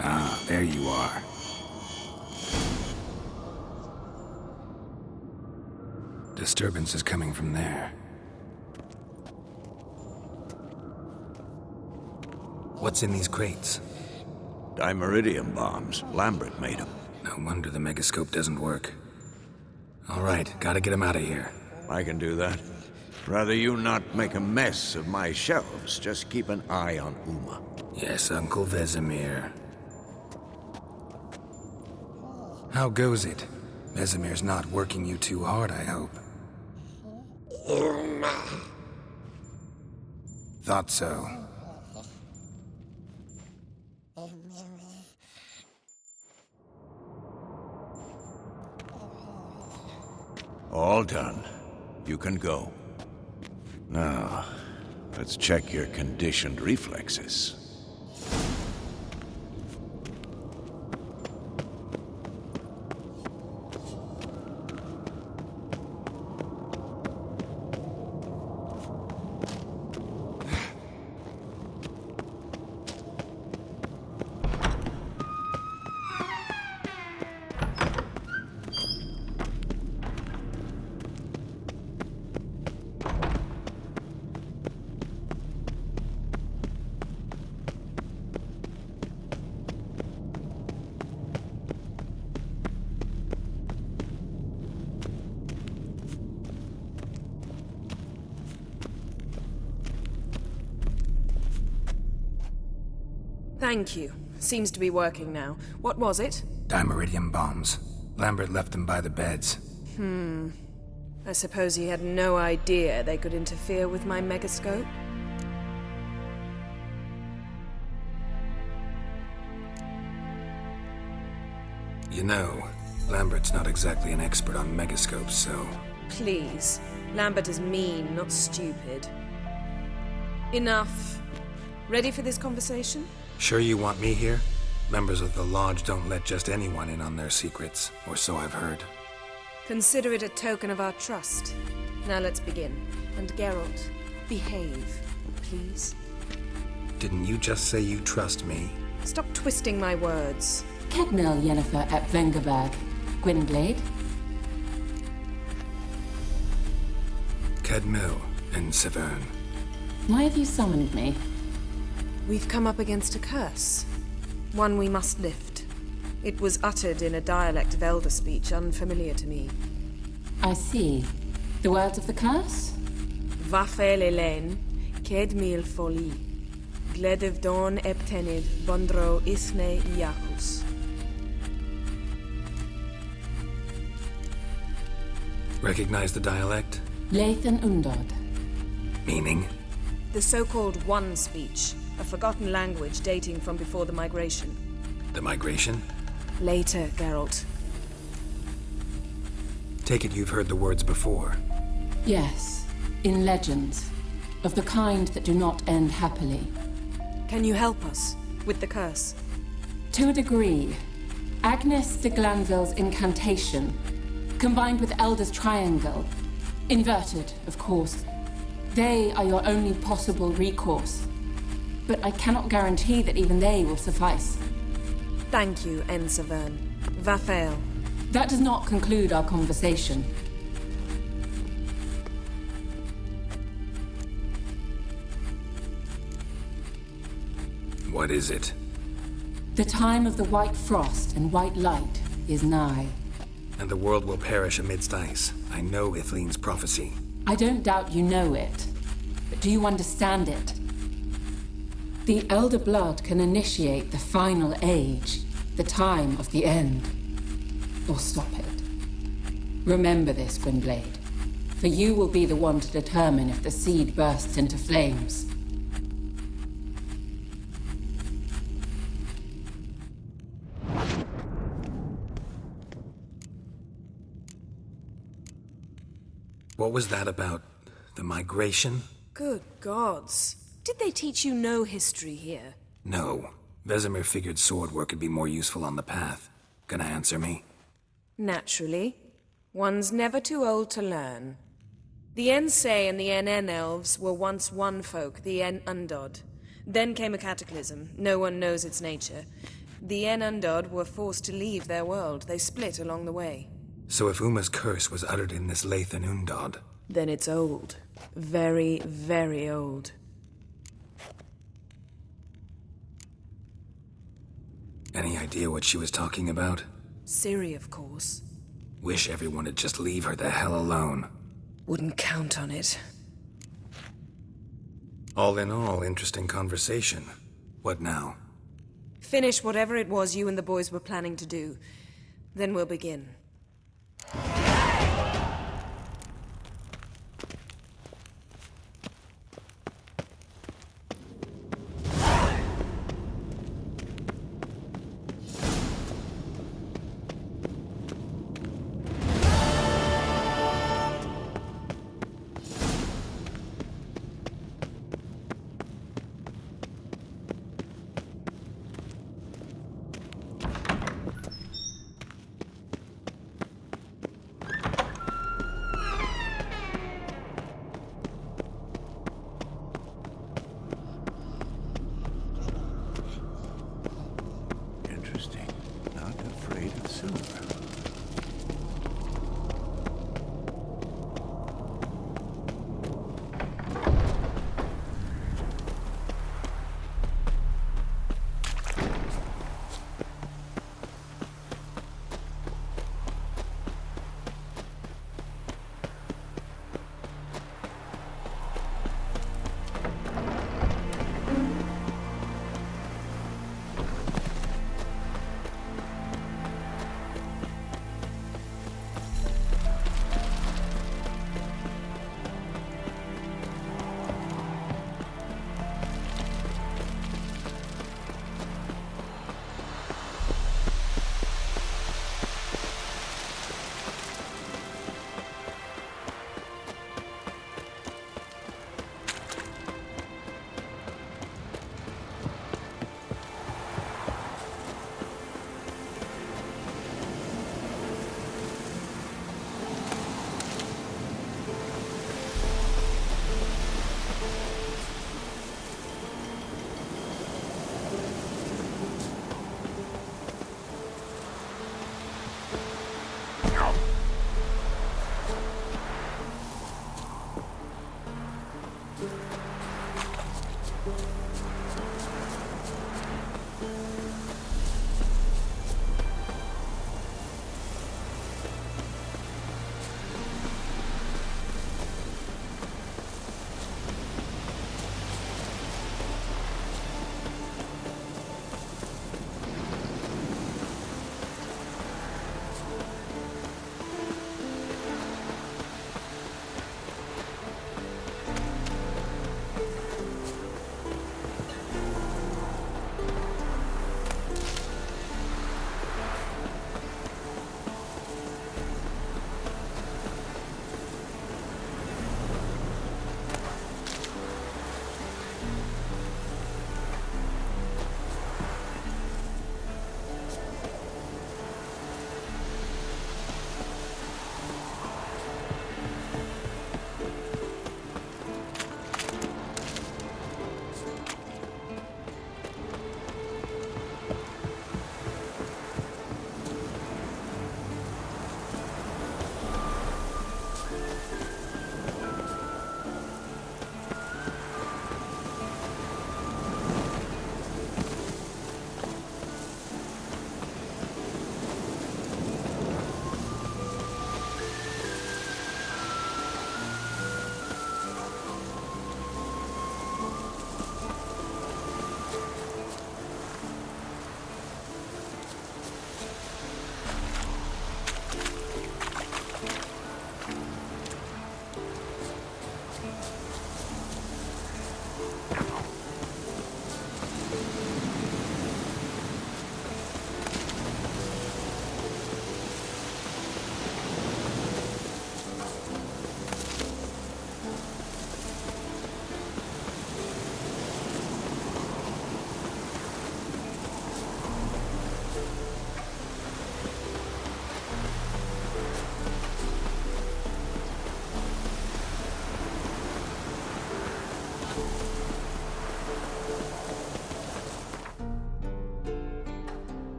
Ah, there you are. Disturbance is coming from there. What's in these crates? Dimeridium bombs. Lambert made them. No wonder the megascope doesn't work. All right, gotta get him out of here. I can do that. Rather you not make a mess of my shelves. Just keep an eye on Uma. Yes, Uncle Vesemir. How goes it? Vesemir's not working you too hard, I hope. Uma. Thought so. All done. You can go. Now, let's check your conditioned reflexes. Thank you. Seems to be working now. What was it? Dimeridium bombs. Lambert left them by the beds. I suppose he had no idea they could interfere with my megascope? You know, Lambert's not exactly an expert on megascopes, so... Please. Lambert is mean, not stupid. Enough. Ready for this conversation? Sure you want me here? Members of the Lodge don't let just anyone in on their secrets, or so I've heard. Consider it a token of our trust. Now let's begin. And Geralt, behave, please. Didn't you just say you trust me? Stop twisting my words. Kedmil Yennefer at Vengerberg. Gwynblade? Kedmil and Severn. Why have you summoned me? We've come up against a curse. One we must lift. It was uttered in a dialect of Elder speech unfamiliar to me. I see. The words of the curse? Vafel Elen, Kedmil Foli. Gledev Don Eptenid, Bondro Isne Iakus. Recognize the dialect? Lathan Undod. Meaning? The so-called One speech, a forgotten language dating from before the migration. The migration? Later, Geralt. Take it you've heard the words before. Yes, in legends. Of the kind that do not end happily. Can you help us with the curse? To a degree. Agnes de Glanville's incantation, combined with Elder's triangle, inverted, of course. They are your only possible recourse. But I cannot guarantee that even they will suffice. Thank you, Severn. Vafel. That does not conclude our conversation. What is it? The time of the white frost and white light is nigh. And the world will perish amidst ice. I know Ithleen's prophecy. I don't doubt you know it. But do you understand it? The Elder Blood can initiate the final age, the time of the end. Or stop it. Remember this, Gwynblade. For you will be the one to determine if the seed bursts into flames. What was that about? The migration? Good gods. Did they teach you no history here? No. Vesemir figured sword work could be more useful on the path. Gonna answer me? Naturally. One's never too old to learn. The Ensei and the NN elves were once one folk, the En Undod. Then came a cataclysm. No one knows its nature. The En Undod were forced to leave their world. They split along the way. So if Uma's curse was uttered in this Lathan Undod... Then it's old. Very, very old. Any idea what she was talking about? Ciri, of course. Wish everyone would just leave her the hell alone. Wouldn't count on it. All in all, interesting conversation. What now? Finish whatever it was you and the boys were planning to do. Then we'll begin.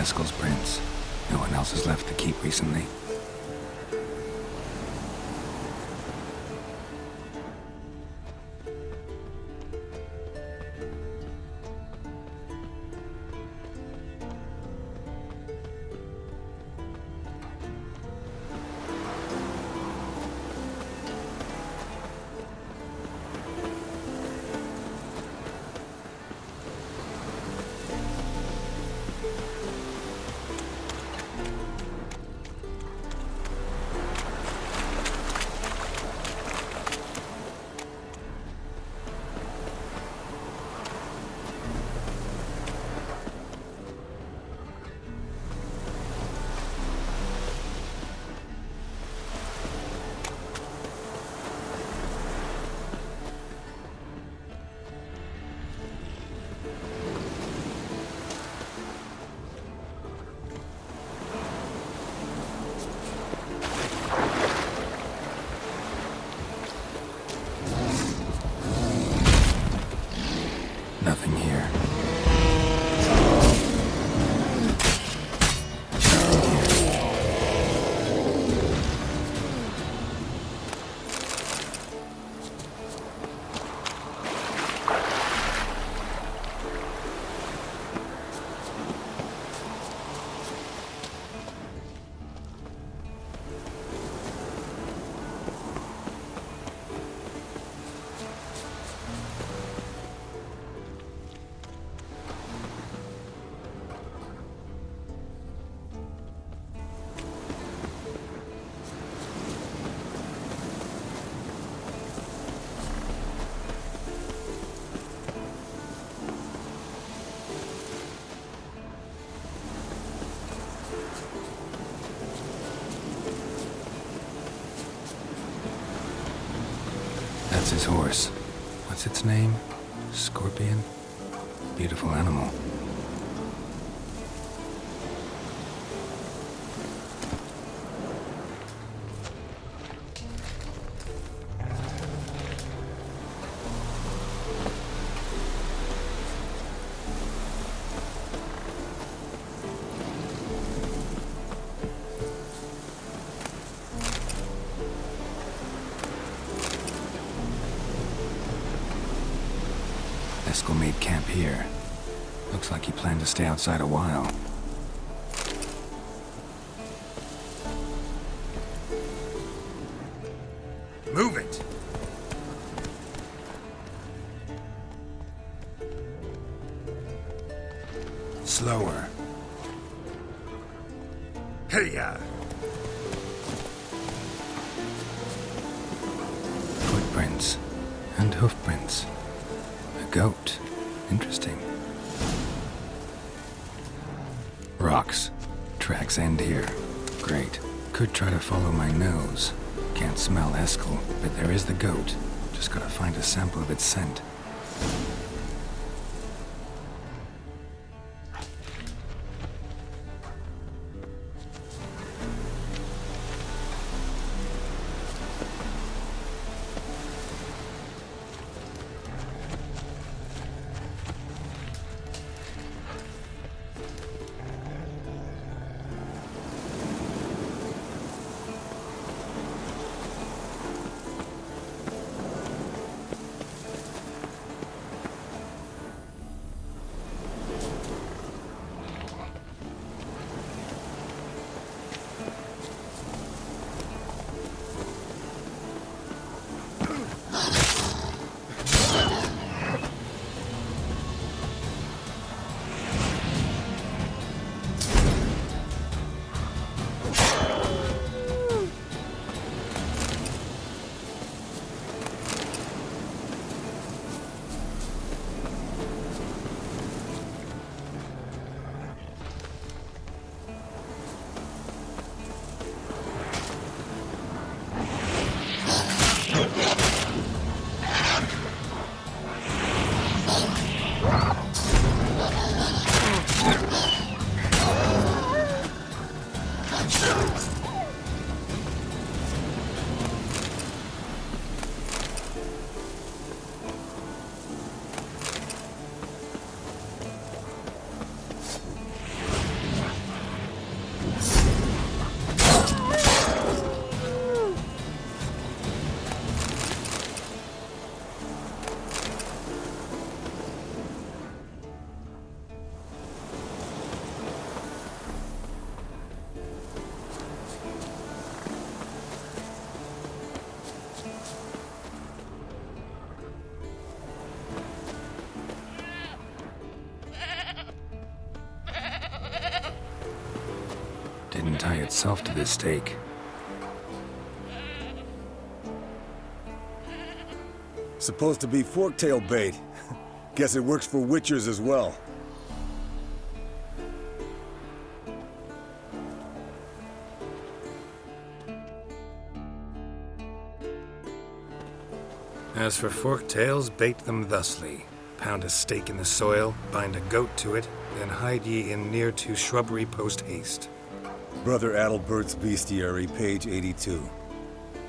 Eskel's prints. No one else has left the keep recently. Nothing here. That's his horse. What's its name? Scorpion? Beautiful animal. Eskel made camp here. Looks like he planned to stay outside a while. Move it! Slower. Hey-ya! Footprints and hoofprints. A goat. Interesting. Rocks. Tracks end here. Great. Could try to follow my nose. Can't smell Eskel, but there is the goat. Just gotta find a sample of its scent. didn't tie itself to this stake. Supposed to be forktail bait. Guess it works for witchers as well. As for forktails, bait them thusly. Pound a stake in the soil, bind a goat to it, then hide ye in near to shrubbery post haste. Brother Adalbert's Bestiary, page 82.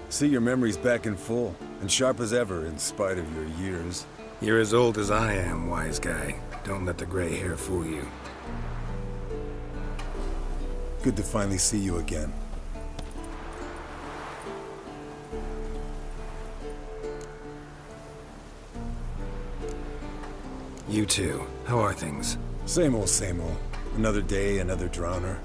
See, your memory's back in full, and sharp as ever, in spite of your years. You're as old as I am, wise guy. Don't let the gray hair fool you. Good to finally see you again. You too. How are things? Same old, same old. Another day, another drowner.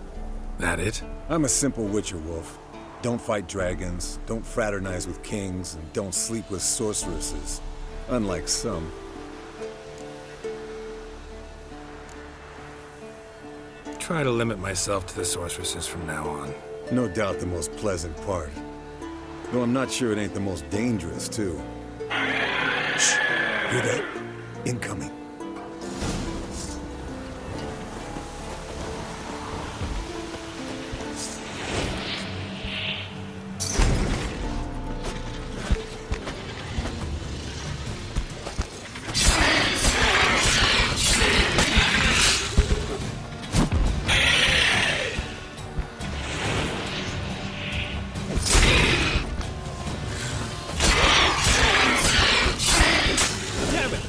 That it? I'm a simple witcher wolf. Don't fight dragons, don't fraternize with kings, and don't sleep with sorceresses. Unlike some. Try to limit myself to the sorceresses from now on. No doubt the most pleasant part. Though I'm not sure it ain't the most dangerous, too. Shh! Hear that? Incoming.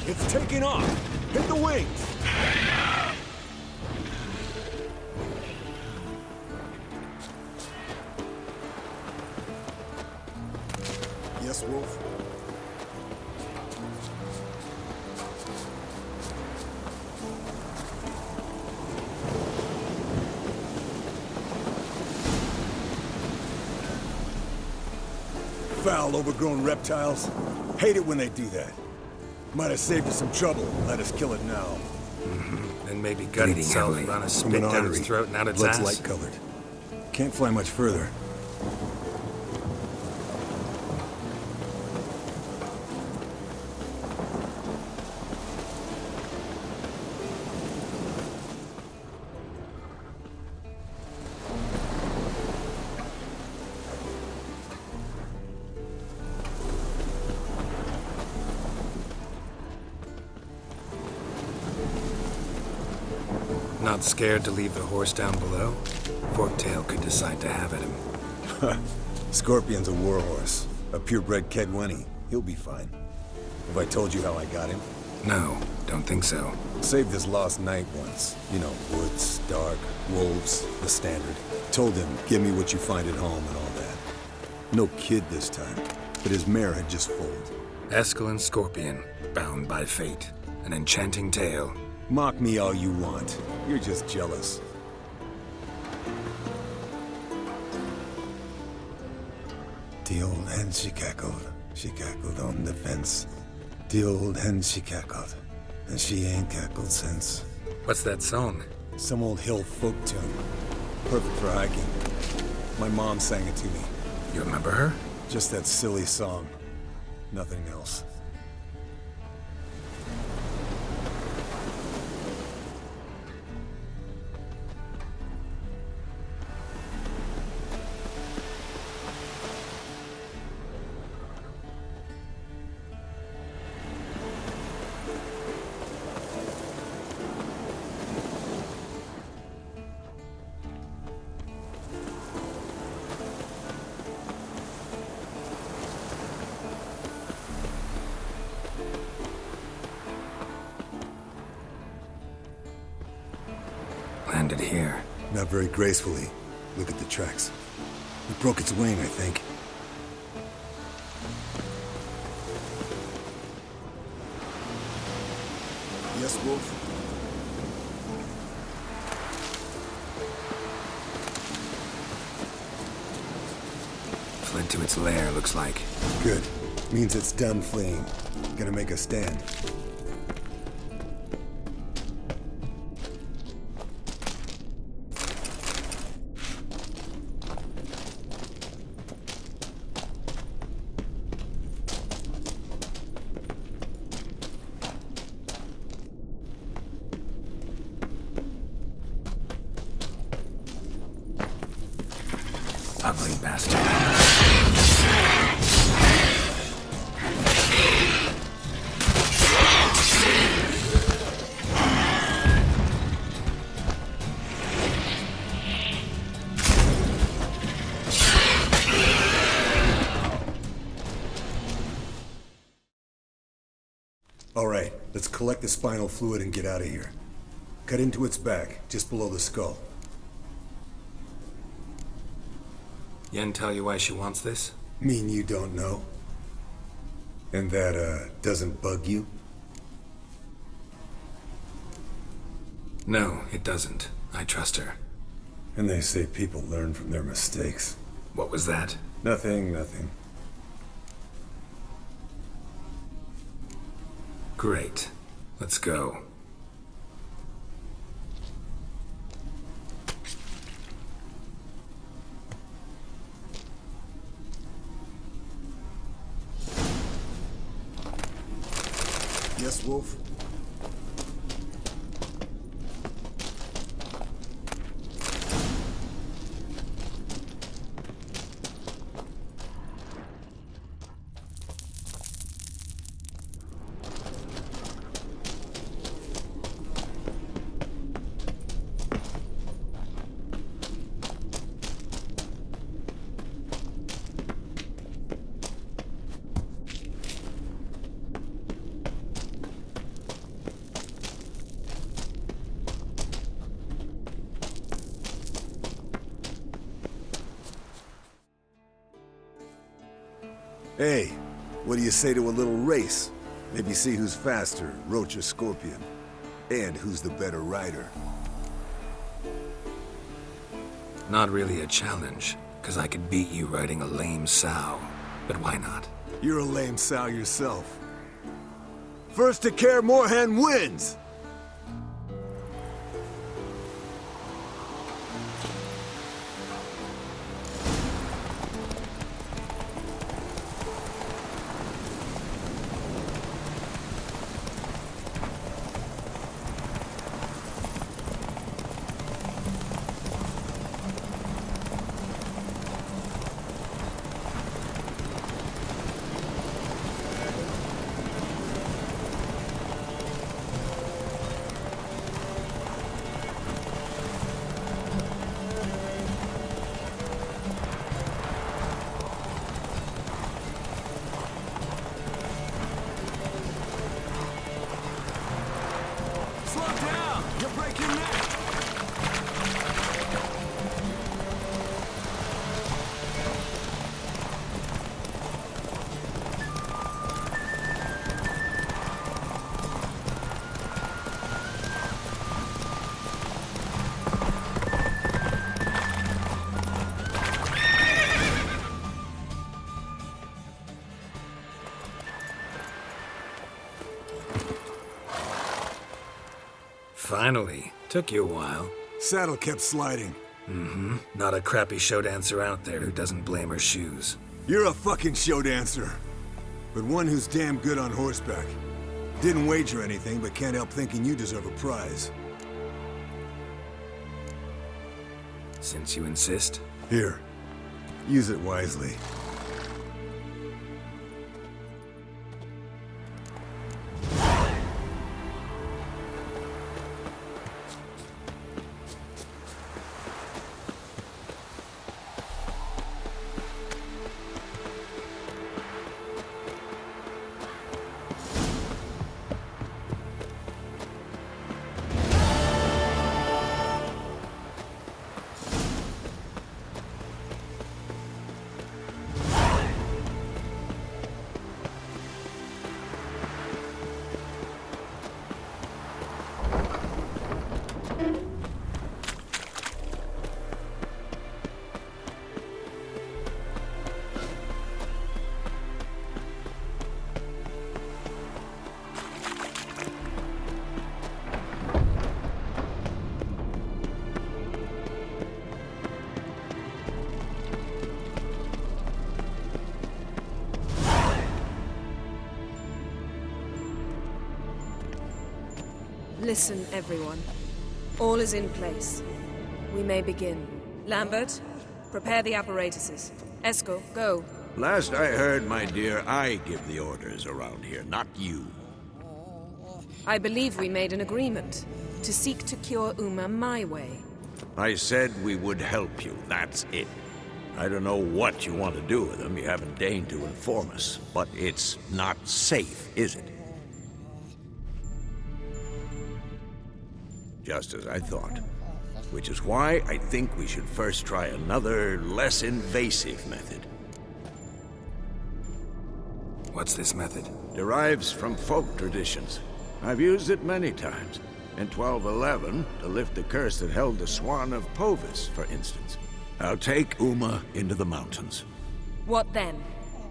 It's taking off! Hit the wings! Yes, Wolf? Foul, overgrown reptiles. Hate it when they do that. Might have saved us some trouble. Let us kill it now. And maybe gut itself, run a spit down its throat and out its Blood's ass. light-colored. Can't fly much further. Not scared to leave the horse down below? Forktail could decide to have at him. Scorpion's a warhorse. A purebred Kedwenny. He'll be fine. Have I told you how I got him? No, don't think so. Saved his lost knight once. You know, woods, dark, wolves, the standard. Told him, give me what you find at home and all that. No kid this time, but his mare had just foaled. Eskel and Scorpion, bound by fate. An enchanting tale. Mock me all you want. You're just jealous. The old hen, she cackled. She cackled on the fence. The old hen, she cackled. And she ain't cackled since. What's that song? Some old hill folk tune. Perfect for hiking. My mom sang it to me. You remember her? Just that silly song. Nothing else. Landed here. Not very gracefully. Look at the tracks. It broke its wing, I think. Yes, Wolf? Fled to its lair, looks like. Good. Means it's done fleeing. Gonna make a stand. Ugly bastard. All right, let's collect the spinal fluid and get out of here. Cut into its back, just below the skull. Yen tell you why she wants this? Mean you don't know? And that, doesn't bug you? No, it doesn't. I trust her. And they say people learn from their mistakes. What was that? Nothing, nothing. Great. Let's go. Yes, Wolf? Hey, what do you say to a little race? Maybe see who's faster, Roach or Scorpion. And who's the better rider. Not really a challenge, because I could beat you riding a lame sow. But why not? You're a lame sow yourself. First to Kaer Morhen wins! Finally. Took you a while. Saddle kept sliding. Mm-hmm. Not a crappy show dancer out there who doesn't blame her shoes. You're a fucking show dancer. But one who's damn good on horseback. Didn't wager anything, but can't help thinking you deserve a prize. Since you insist. Here. Use it wisely. Listen, everyone. All is in place. We may begin. Lambert, Prepare the apparatuses. Eskel, go. Last I heard, my dear, I give the orders around here, not you. I believe we made an agreement to seek to cure Uma my way. I said we would help you, that's it. I don't know what you want to do with them, you haven't deigned to inform us, but it's not safe, is it? Just as I thought. Which is why I think we should first try another, less invasive method. What's this method? Derives from folk traditions. I've used it many times. In 1211, to lift the curse that held the Swan of Povis, for instance. I'll take Uma into the mountains. What then?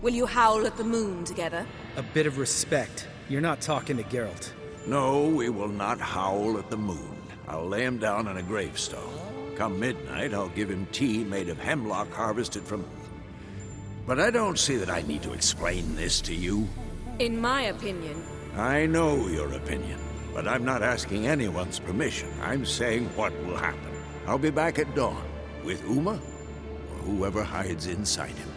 Will you howl at the moon together? A bit of respect. You're not talking to Geralt. No, we will not howl at the moon. I'll lay him down on a gravestone. Come midnight, I'll give him tea made of hemlock harvested from... But I don't see that I need to explain this to you. In my opinion... I know your opinion, but I'm not asking anyone's permission. I'm saying what will happen. I'll be back at dawn, with Uma, or whoever hides inside him.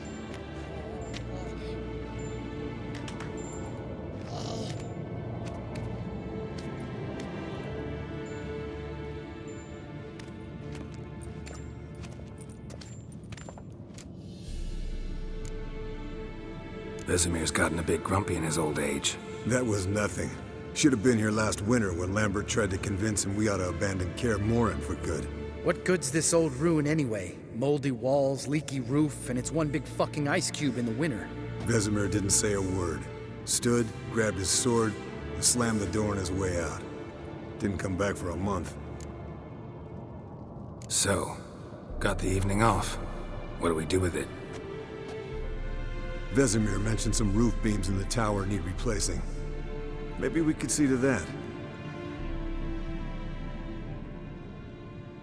Vesemir's gotten a bit grumpy in his old age. That was nothing. Should have been here last winter when Lambert tried to convince him we ought to abandon Kaer Morhen for good. What good's this old ruin anyway? Moldy walls, leaky roof, and it's one big fucking ice cube in the winter. Vesemir didn't say a word. Stood, grabbed his sword, and slammed the door on his way out. Didn't come back for a month. So, got the evening off. What do we do with it? Vesemir mentioned some roof beams in the tower need replacing. Maybe we could see to that.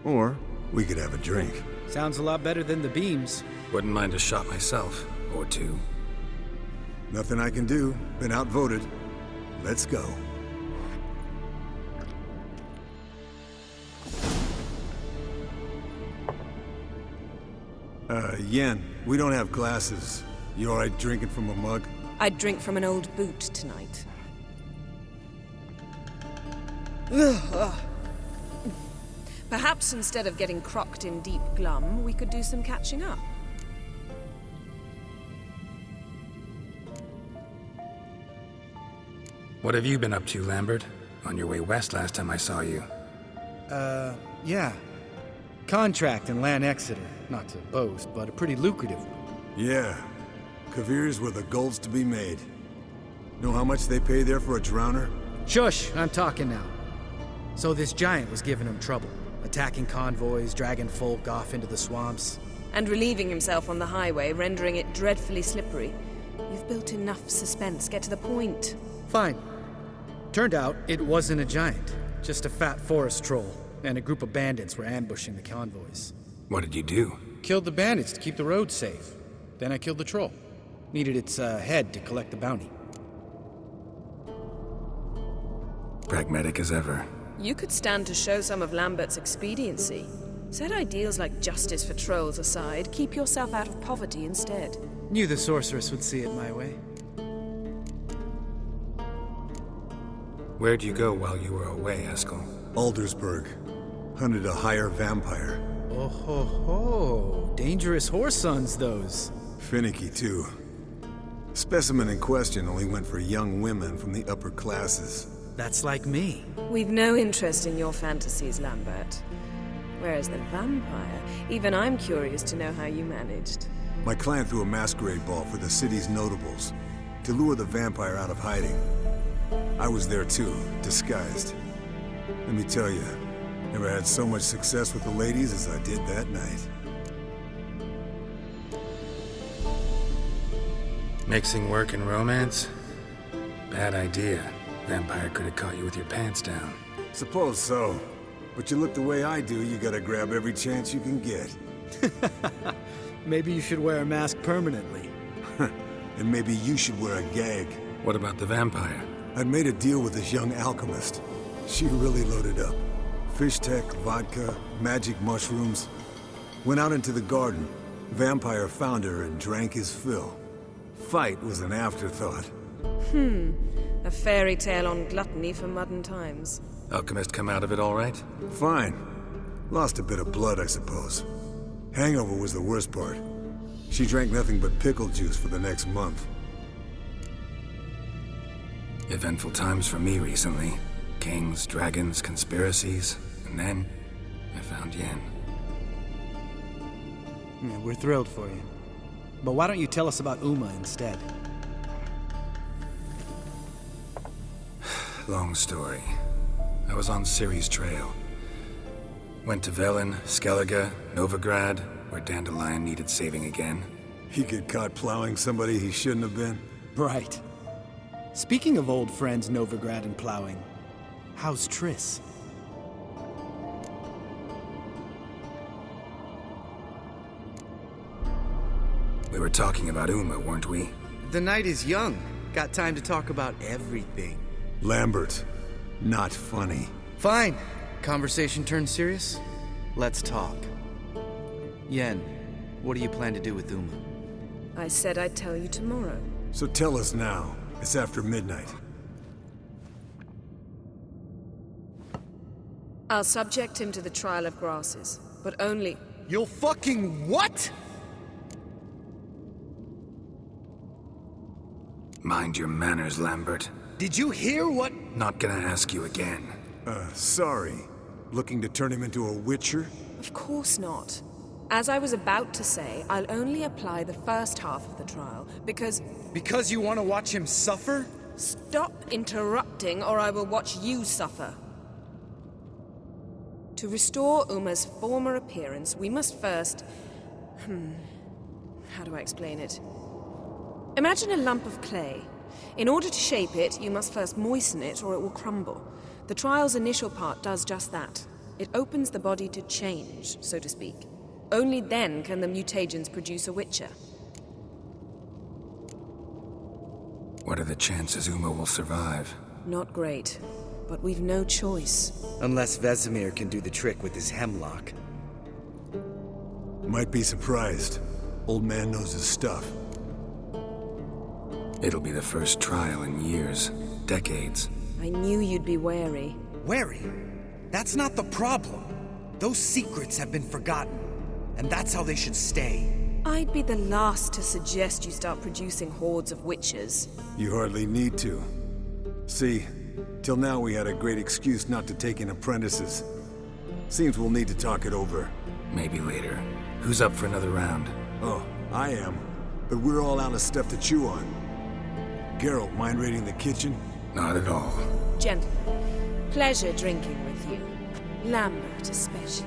Or we could have a drink. Sounds a lot better than the beams. Wouldn't mind a shot myself, or two. Nothing I can do. Been outvoted. Let's go. Yen, we don't have glasses. You alright drinking from a mug? I'd drink from an old boot tonight. Perhaps instead of getting crocked in deep glum, we could do some catching up. What have you been up to, Lambert? On your way west last time I saw you. Yeah. Contract in Lan Exeter. Not to boast, but a pretty lucrative one. Yeah. Kavir's were the gold's to be made. Know how much they pay there for a drowner? Shush, I'm talking now. So this giant was giving him trouble. Attacking convoys, dragging folk off into the swamps. And relieving himself on the highway, rendering it dreadfully slippery. You've built enough suspense. Get to the point. Fine. Turned out, it wasn't a giant. Just a fat forest troll. And a group of bandits were ambushing the convoys. What did you do? Killed the bandits to keep the road safe. Then I killed the troll. Needed its head to collect the bounty. Pragmatic as ever. You could stand to show some of Lambert's expediency. Set ideals like justice for trolls aside, keep yourself out of poverty instead. Knew the sorceress would see it my way. Where'd you go while you were away, Eskel? Aldersburg. Hunted a higher vampire. Oh ho ho. Dangerous horse sons, those. Finicky, too. Specimen in question only went for young women from the upper classes. That's like me. We've no interest in your fantasies, Lambert. Whereas the vampire, even I'm curious to know how you managed. My client threw a masquerade ball for the city's notables, to lure the vampire out of hiding. I was there too, disguised. Let me tell you, never had so much success with the ladies as I did that night. Mixing work and romance? Bad idea. Vampire could have caught you with your pants down. Suppose so. But you look the way I do, you gotta grab every chance you can get. Maybe you should wear a mask permanently. And maybe you should wear a gag. What about the vampire? I'd made a deal with this young alchemist. She really loaded up. Fish tech, vodka, magic mushrooms. Went out into the garden, Vampire found her and drank his fill. Fight was an afterthought. A fairy tale on gluttony for modern times. Alchemist come out of it all right? Fine. Lost a bit of blood, I suppose. Hangover was the worst part. She drank nothing but pickle juice for the next month. Eventful times for me recently. Kings, dragons, conspiracies, and then I found Yen. Yeah, we're thrilled for you. But why don't you tell us about Uma instead? Long story. I was on Ciri's trail. Went to Velen, Skellige, Novigrad, where Dandelion needed saving again. He get caught plowing somebody he shouldn't have been? Right. Speaking of old friends Novigrad and plowing, how's Triss? We were talking about Uma, weren't we? The night is young. Got time to talk about everything. Lambert. Not funny. Fine. Conversation turned serious? Let's talk. Yen, what do you plan to do with Uma? I said I'd tell you tomorrow. So tell us now. It's after midnight. I'll subject him to the trial of grasses, but only... You'll fucking what? Mind your manners, Lambert. Did you hear what? Not gonna ask you again. Sorry. Looking to turn him into a witcher? Of course not. As I was about to say, I'll only apply the first half of the trial, because... Because you want to watch him suffer? Stop interrupting, or I will watch you suffer. To restore Uma's former appearance, we must first... How do I explain it? Imagine a lump of clay. In order to shape it, you must first moisten it, or it will crumble. The trial's initial part does just that. It opens the body to change, so to speak. Only then can the mutagens produce a witcher. What are the chances Uma will survive? Not great, but we've no choice. Unless Vesemir can do the trick with his hemlock. Might be surprised. Old man knows his stuff. It'll be the first trial in years, decades. I knew you'd be wary. Wary? That's not the problem. Those secrets have been forgotten, and that's how they should stay. I'd be the last to suggest you start producing hordes of witches. You hardly need to. See, till now we had a great excuse not to take in apprentices. Seems we'll need to talk it over. Maybe later. Who's up for another round? Oh, I am. But we're all out of stuff to chew on. Geralt, mind raiding the kitchen? Not at all. Gentlemen, pleasure drinking with you. Lambert especially.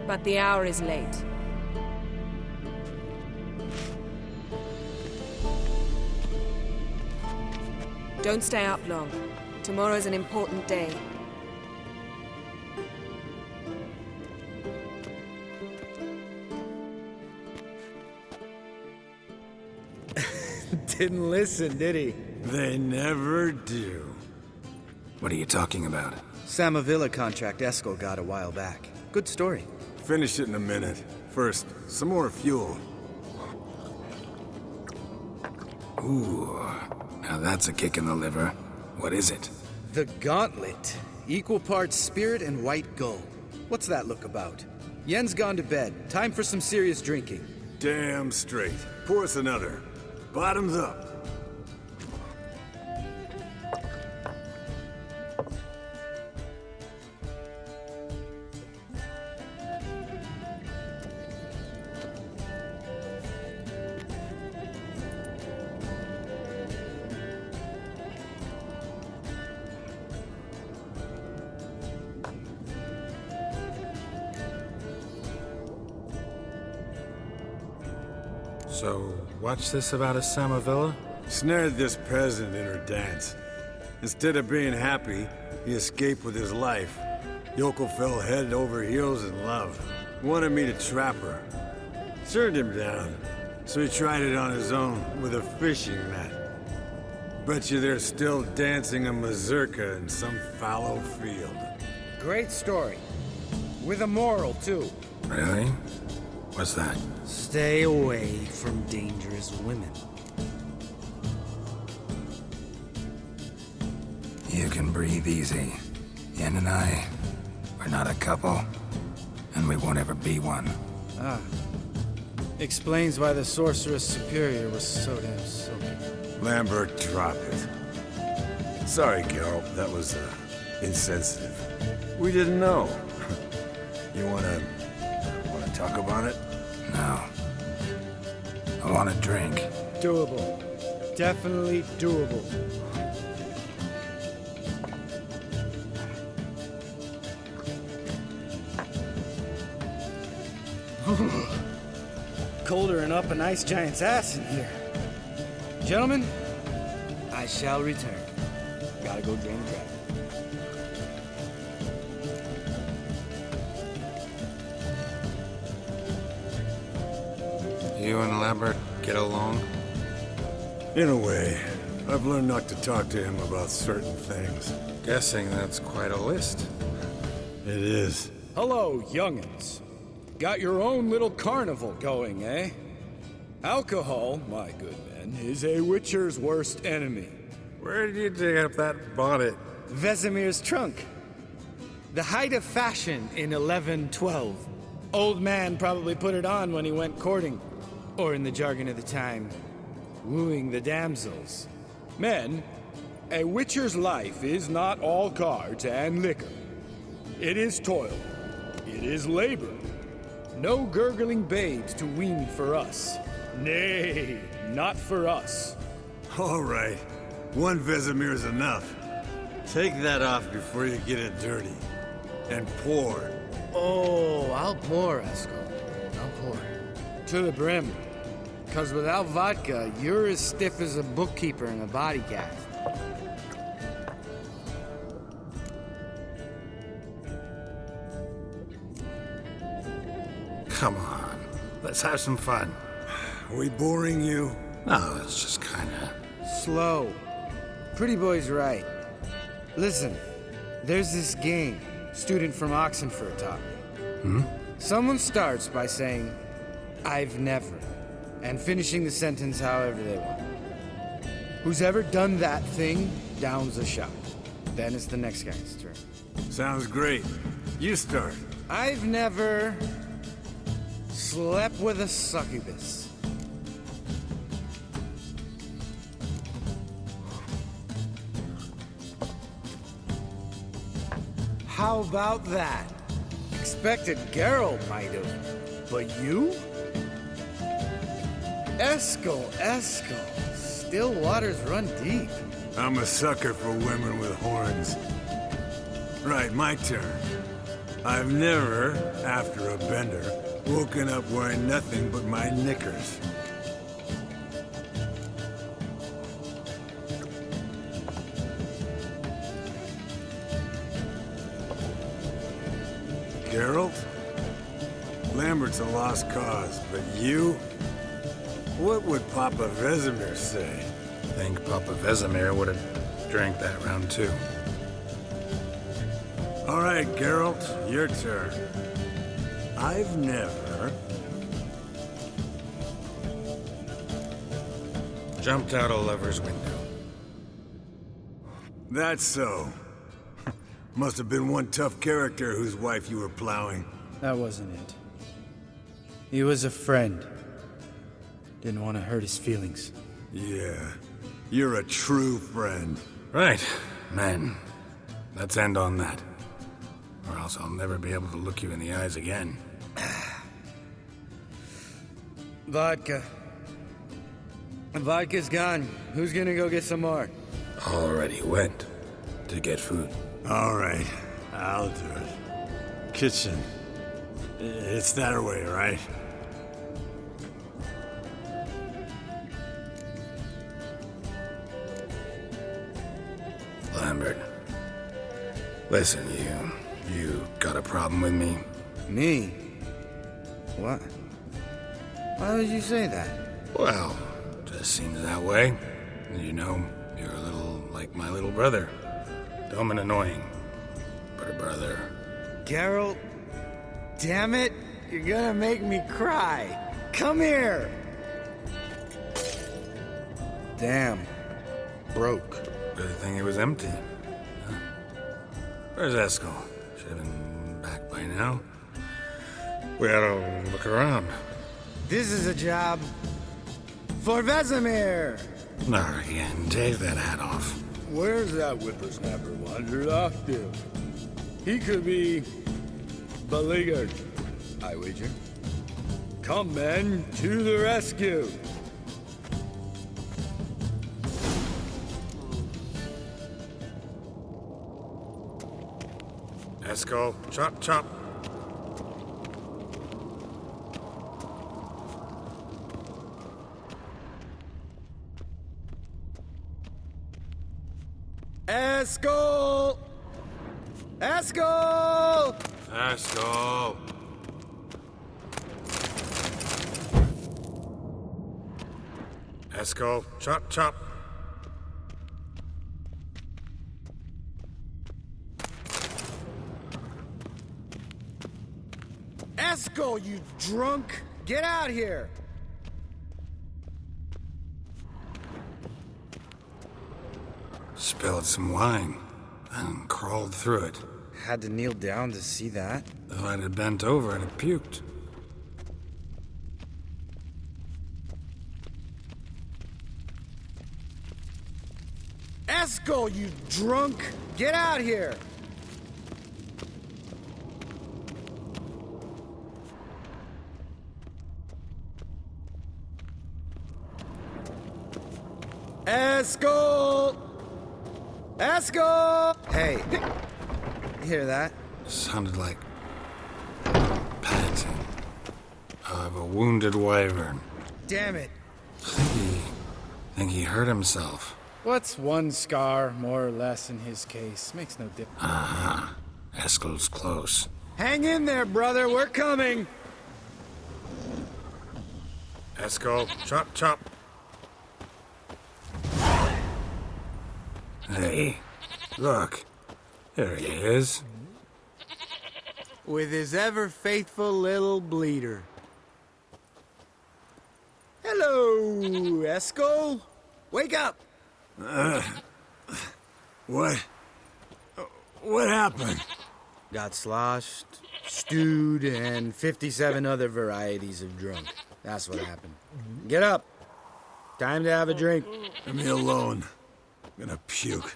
But the hour is late. Don't stay up long. Tomorrow's an important day. Didn't listen, did he? They never do. What are you talking about? Samavilla contract Eskel got a while back. Good story. Finish it in a minute. First, some more fuel. Ooh, now that's a kick in the liver. What is it? The Gauntlet. Equal parts spirit and white gull. What's that look about? Yen's gone to bed. Time for some serious drinking. Damn straight. Pour us another. Bottoms up. So, what's this about a Samavilla? Snared this peasant in her dance. Instead of being happy, he escaped with his life. Yokel fell head over heels in love. Wanted me to trap her. Turned him down, so he tried it on his own with a fishing net. Bet you they're still dancing a mazurka in some fallow field. Great story. With a moral, too. Really? What's that? Stay away from dangerous women. You can breathe easy. Yen and I, we're not a couple, and we won't ever be one. Ah. Explains why the Sorceress Superior was so damn silky. Lambert, drop it. Sorry, Geralt, that was, insensitive. We didn't know. You wanna talk about it? No. I want a drink. Doable. Definitely doable. Colder than up an ice giant's ass in here. Gentlemen, I shall return. Gotta go drain the dragon. You and Lambert get along? In a way. I've learned not to talk to him about certain things. Guessing that's quite a list. It is. Hello, young'uns. Got your own little carnival going, eh? Alcohol, my good men, is a witcher's worst enemy. Where did you dig up that bonnet? Vesemir's trunk. The height of fashion in 1112. Old man probably put it on when he went courting. Or in the jargon of the time, wooing the damsels. Men, a witcher's life is not all cards and liquor. It is toil. It is labor. No gurgling babes to wean for us. Nay, not for us. All right. One Vesemir's enough. Take that off before you get it dirty. And pour. Oh, I'll pour, Eskel. I'll pour. To the brim. Because without vodka, you're as stiff as a bookkeeper in a body cast. Come on, let's have some fun. Are we boring you? No, it's just kinda... Slow. Pretty boy's right. Listen, there's this game student from Oxenford taught me. Someone starts by saying, I've never, and finishing the sentence however they want. Who's ever done that thing downs a shot. Then it's the next guy's turn. Sounds great. You start. I've never slept with a succubus. How about that? Expected Geralt might have, but you? Eskel. Still waters run deep. I'm a sucker for women with horns. Right, my turn. I've never, after a bender, woken up wearing nothing but my knickers. Geralt? Lambert's a lost cause, but you? What would Papa Vesemir say? I think Papa Vesemir would have drank that round too. All right, Geralt, your turn. I've never... Jumped out a lover's window. That's so. Must have been one tough character whose wife you were plowing. That wasn't it. He was a friend. Didn't want to hurt his feelings. Yeah, you're a true friend. Right, man. Let's end on that. Or else I'll never be able to look you in the eyes again. Vodka. Vodka's gone. Who's gonna go get some more? Already went to get food. All right, I'll do it. Kitchen. It's that way, right? Lambert. Listen, you got a problem with me? Me? What? Why would you say that? Well, just seems that way. You know, you're a little like my little brother. Dumb and annoying, but a brother. Geralt, damn it. You're gonna make me cry. Come here! Damn. Broke. Good thing it was empty. Huh. Where's Eskel? Should have been back by now. We ought to look around. This is a job for Vesemir! Not again. Take that hat off. Where's that whippersnapper wandered off to? He could be beleaguered, I wager. Come, men, to the rescue! Eskel, chop, chop. Eskel! Eskel! Eskel! Eskel, chop, chop. Eskel, you drunk! Get out here! Spilled some wine and crawled through it. Had to kneel down to see that. If I'd have bent over, I'd have puked. Eskel, you drunk! Get out here! Eskel! Eskel! Hey, you hear that? Sounded like panting of a wounded wyvern. Damn it. Think he hurt himself. What's one scar, more or less, in his case? Makes no difference. Aha. Eskel's close. Hang in there, brother. We're coming. Eskel, chop, chop. Hey, look. There he is. With his ever-faithful little bleeder. Hello, Eskel. Wake up. What happened? Got sloshed, stewed, and 57 other varieties of drunk. That's what happened. Get up. Time to have a drink. Leave me alone. I'm gonna puke.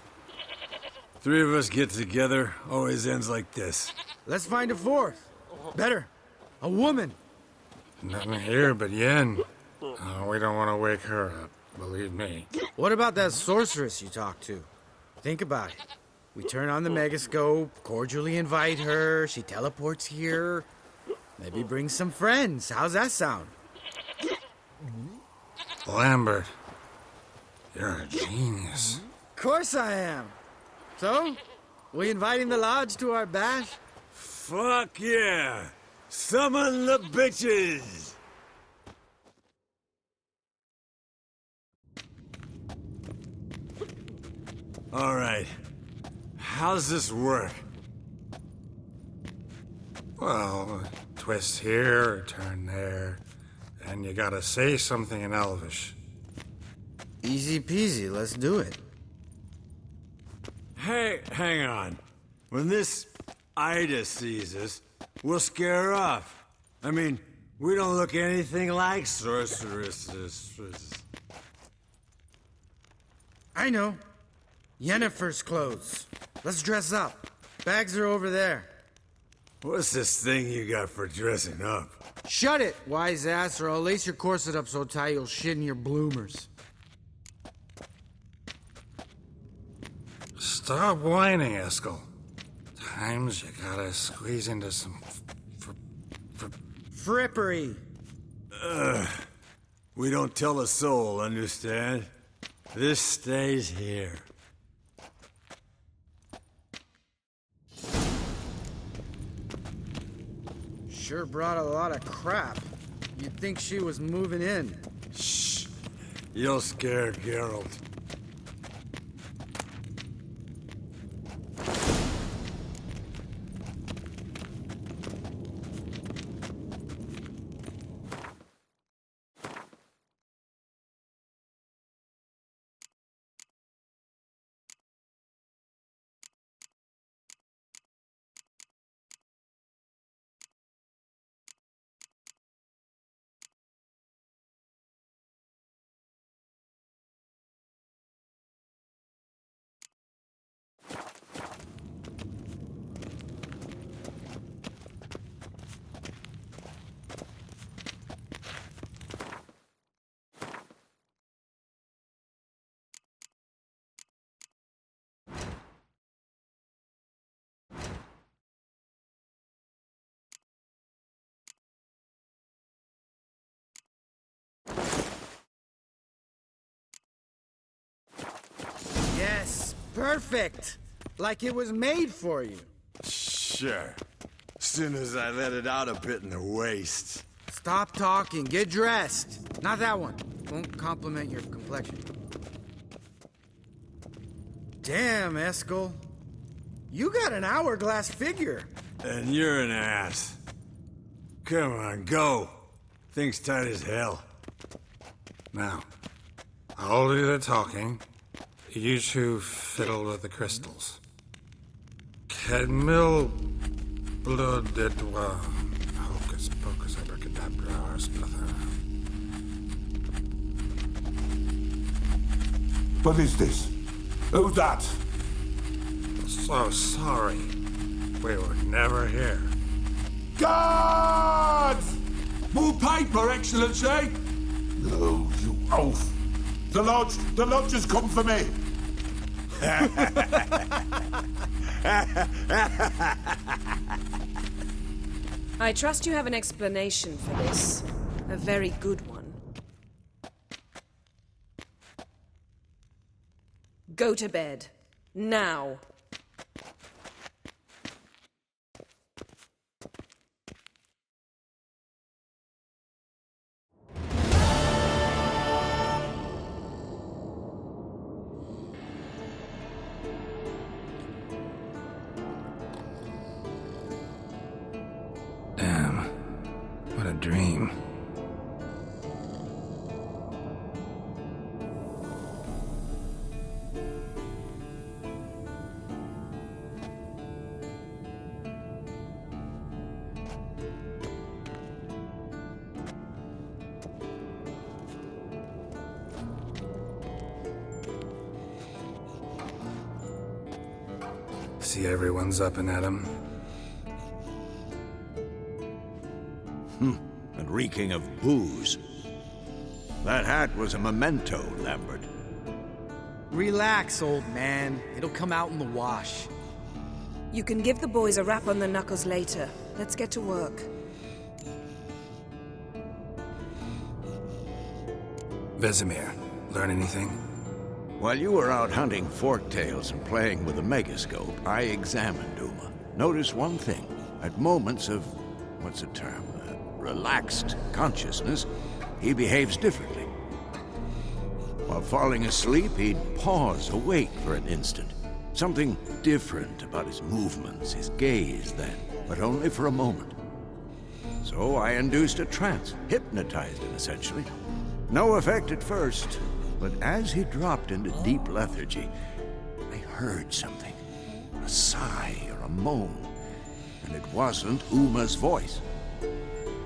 Three of us get together, always ends like this. Let's find a fourth. Better. A woman. Nothing here but Yen. Oh, we don't want to wake her up, believe me. What about that sorceress you talked to? Think about it. We turn on the megascope, cordially invite her, she teleports here. Maybe bring some friends. How's that sound? Lambert, you're a genius. Of course I am. So, we inviting the lodge to our bash? Fuck yeah! Summon the bitches! Alright. How's this work? Well, twist here, turn there, and you gotta say something in Elvish. Easy peasy, let's do it. Hey, hang on. When this Ida sees us, we'll scare her off. I mean, we don't look anything like sorceresses. I know. Yennefer's clothes. Let's dress up. Bags are over there. What's this thing you got for dressing up? Shut it, wise ass, or I'll lace your corset up so tight you'll shit in your bloomers. Stop whining, Eskel. Times you gotta squeeze into some frippery. We don't tell a soul, understand? This stays here. Sure brought a lot of crap. You'd think she was moving in. Shh. You'll scare Geralt. Perfect! Like it was made for you. Sure. Soon as I let it out a bit in the waist. Stop talking, get dressed. Not that one. Won't compliment your complexion. Damn, Eskel. You got an hourglass figure. And you're an ass. Come on, go. Thing's tight as hell. Now, I'll do the talking. You two fiddle with the crystals. Cadmil blood de doigt. Hocus pocus abracadabra spluther. What is this? Who's that? So sorry. We were never here. Guards! More paper, Excellency! No, you oaf! The lodge has come for me! I trust you have an explanation for this. A very good one. Go to bed. Now. Damn. What a dream. See everyone's up and at 'em. And reeking of booze. That hat was a memento, Lambert. Relax, old man. It'll come out in the wash. You can give the boys a rap on the knuckles later. Let's get to work. Vesemir, learn anything? While you were out hunting forktails and playing with a megascope, I examined Uma. Noticed one thing. At moments of, what's the term, relaxed consciousness, he behaves differently. While falling asleep, he'd pause, awake for an instant. Something different about his movements, his gaze then, but only for a moment. So I induced a trance, hypnotized him essentially. No effect at first, but as he dropped into deep lethargy, I heard something. A sigh or a moan. And it wasn't Uma's voice.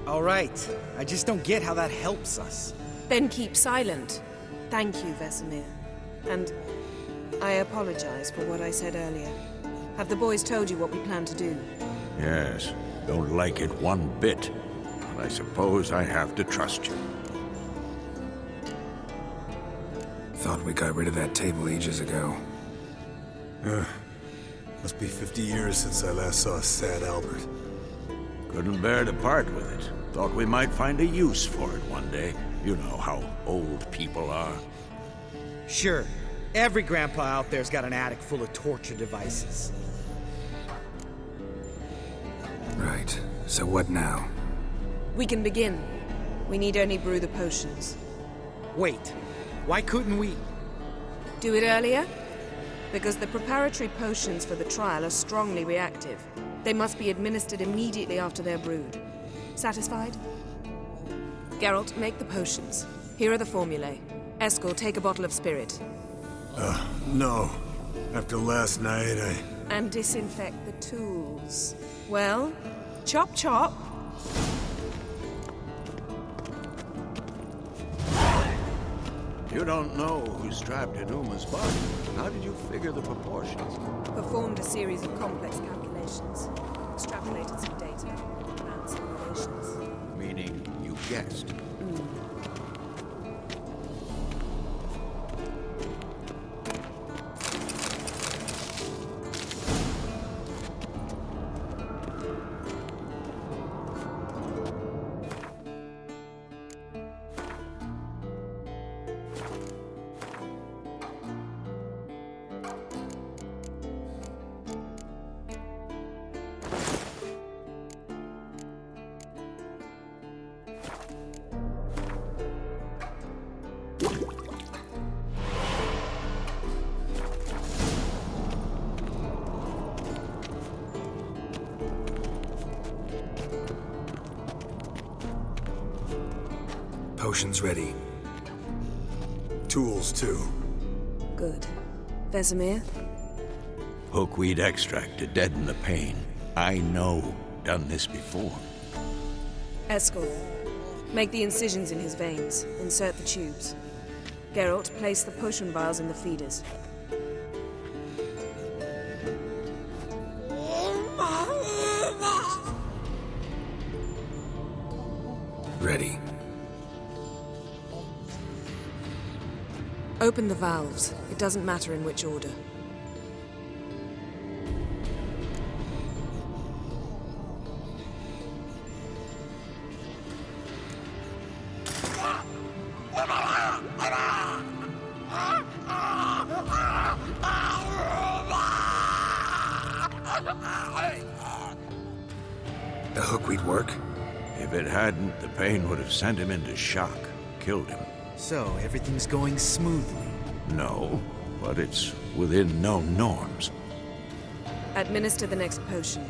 All right. I just don't get how that helps us. Then keep silent. Thank you, Vesemir. And I apologize for what I said earlier. Have the boys told you what we plan to do? Yes, don't like it one bit. But I suppose I have to trust you. Thought we got rid of that table ages ago. Must be 50 years since I last saw sad Albert. Couldn't bear to part with it. Thought we might find a use for it one day. You know how old people are. Sure. Every grandpa out there's got an attic full of torture devices. Right. So what now? We can begin. We need only brew the potions. Wait. Why couldn't we... Do it earlier? Because the preparatory potions for the trial are strongly reactive. They must be administered immediately after they're brewed. Satisfied? Geralt, make the potions. Here are the formulae. Eskel, take a bottle of spirit. No. After last night, And disinfect the tools. Well, chop chop. You don't know who's trapped in Uma's body. How did you figure the proportions? Performed a series of complex calculations. Extrapolated some data. Ran simulations. Meaning you guessed. Potion's ready. Tools, too. Good. Vesemir? Hookweed extract to deaden the pain. I know. Done this before. Eskel, make the incisions in his veins. Insert the tubes. Geralt, place the potion vials in the feeders. Ready. Open the valves. It doesn't matter in which order. The hookweed work? If it hadn't, the pain would have sent him into shock, killed him. So, everything's going smoothly? No, but it's within known norms. Administer the next potion.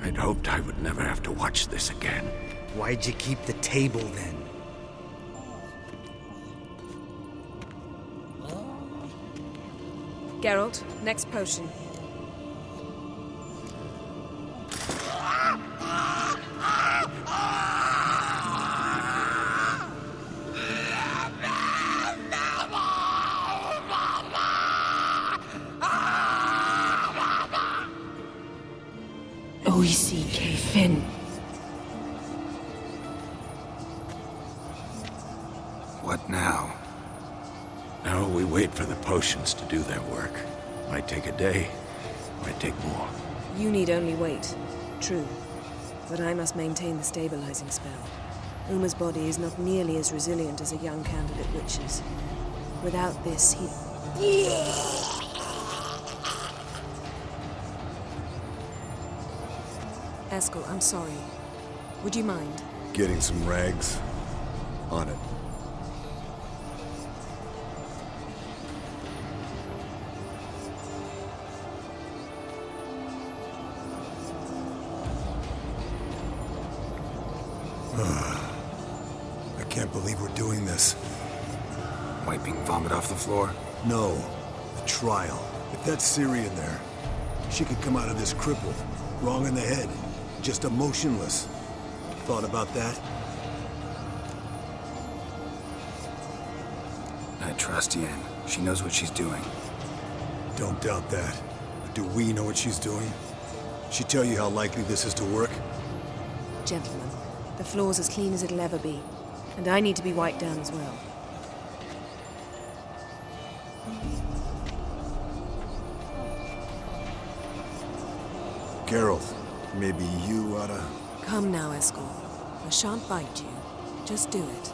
I'd hoped I would never have to watch this again. Why'd you keep the table then? Geralt, next potion. Oisi Fin. What now? Now we wait for the potions to do their work. Might take a day, might take more. You need only wait. True. But I must maintain the stabilizing spell. Uma's body is not nearly as resilient as a young candidate witch's. Without this, he... Eskel, I'm sorry. Would you mind? Getting some rags. On it. I can't believe we're doing this. Wiping vomit off the floor? No. The trial. If that's Syrian there, she could come out of this crippled, wrong in the head, just emotionless. Thought about that? I trust Yen. She knows what she's doing. Don't doubt that. But do we know what she's doing? She tell you how likely this is to work? Gentlemen, the floor's as clean as it'll ever be. And I need to be wiped down as well. Geralt, maybe you oughta... Come now, Eskel. I shan't bite you. Just do it.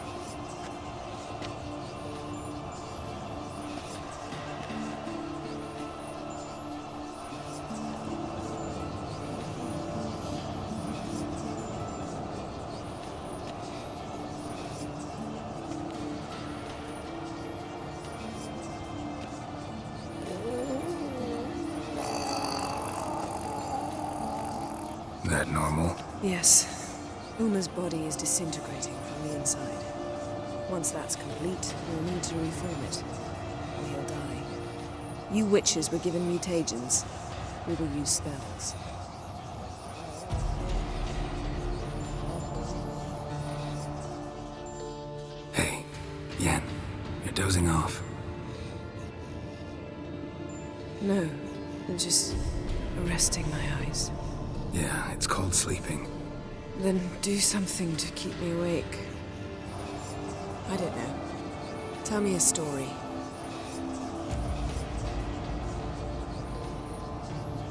That normal? Yes. Uma's body is disintegrating from the inside. Once that's complete, we'll need to reform it. Or he'll die. You witches were given mutagens. We will use spells. Hey, Yen, you're dozing off. No, I'm just resting my eyes. Yeah, it's called sleeping. Then do something to keep me awake. I don't know. Tell me a story.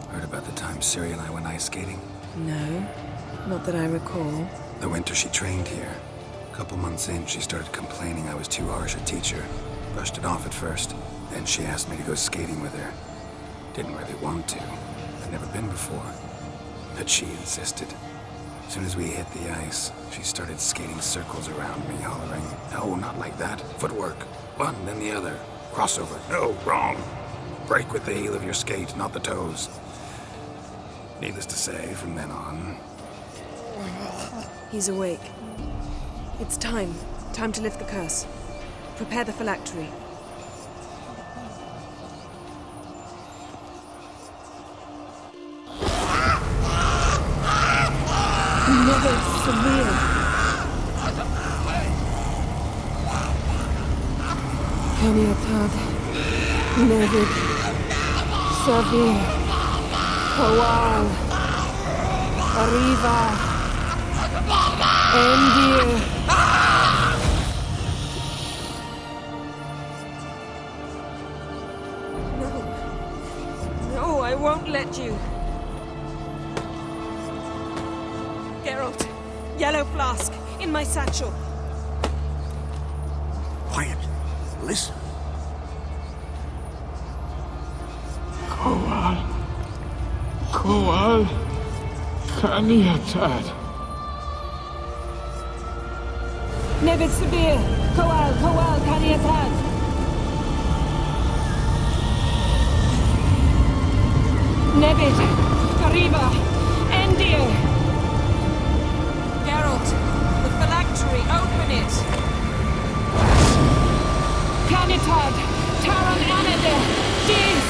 Heard about the time Siri and I went ice skating? No, not that I recall. The winter she trained here. A couple months in, she started complaining I was too harsh a teacher. Brushed it off at first. Then she asked me to go skating with her. Didn't really want to. I'd never been before. But she insisted. As soon as we hit the ice, she started skating circles around me, hollering, "No, not like that. Footwork. One, then the other. Crossover. No, wrong. Break with the heel of your skate, not the toes." Needless to say, from then on... He's awake. It's time. Time to lift the curse. Prepare the phylactery. Never severe. Caniatad. Never severe. Kowal. Arriva. Endir. No, I won't let you. Geralt, yellow flask, in my satchel. Quiet. Listen. Kowal. Kaniatad. Nevid Sabir. Kowal, Kaniatad. Nevid. Arriva. Endir. Geralt, the phylactery, open it. Canitad, Taran Anadir, Dis.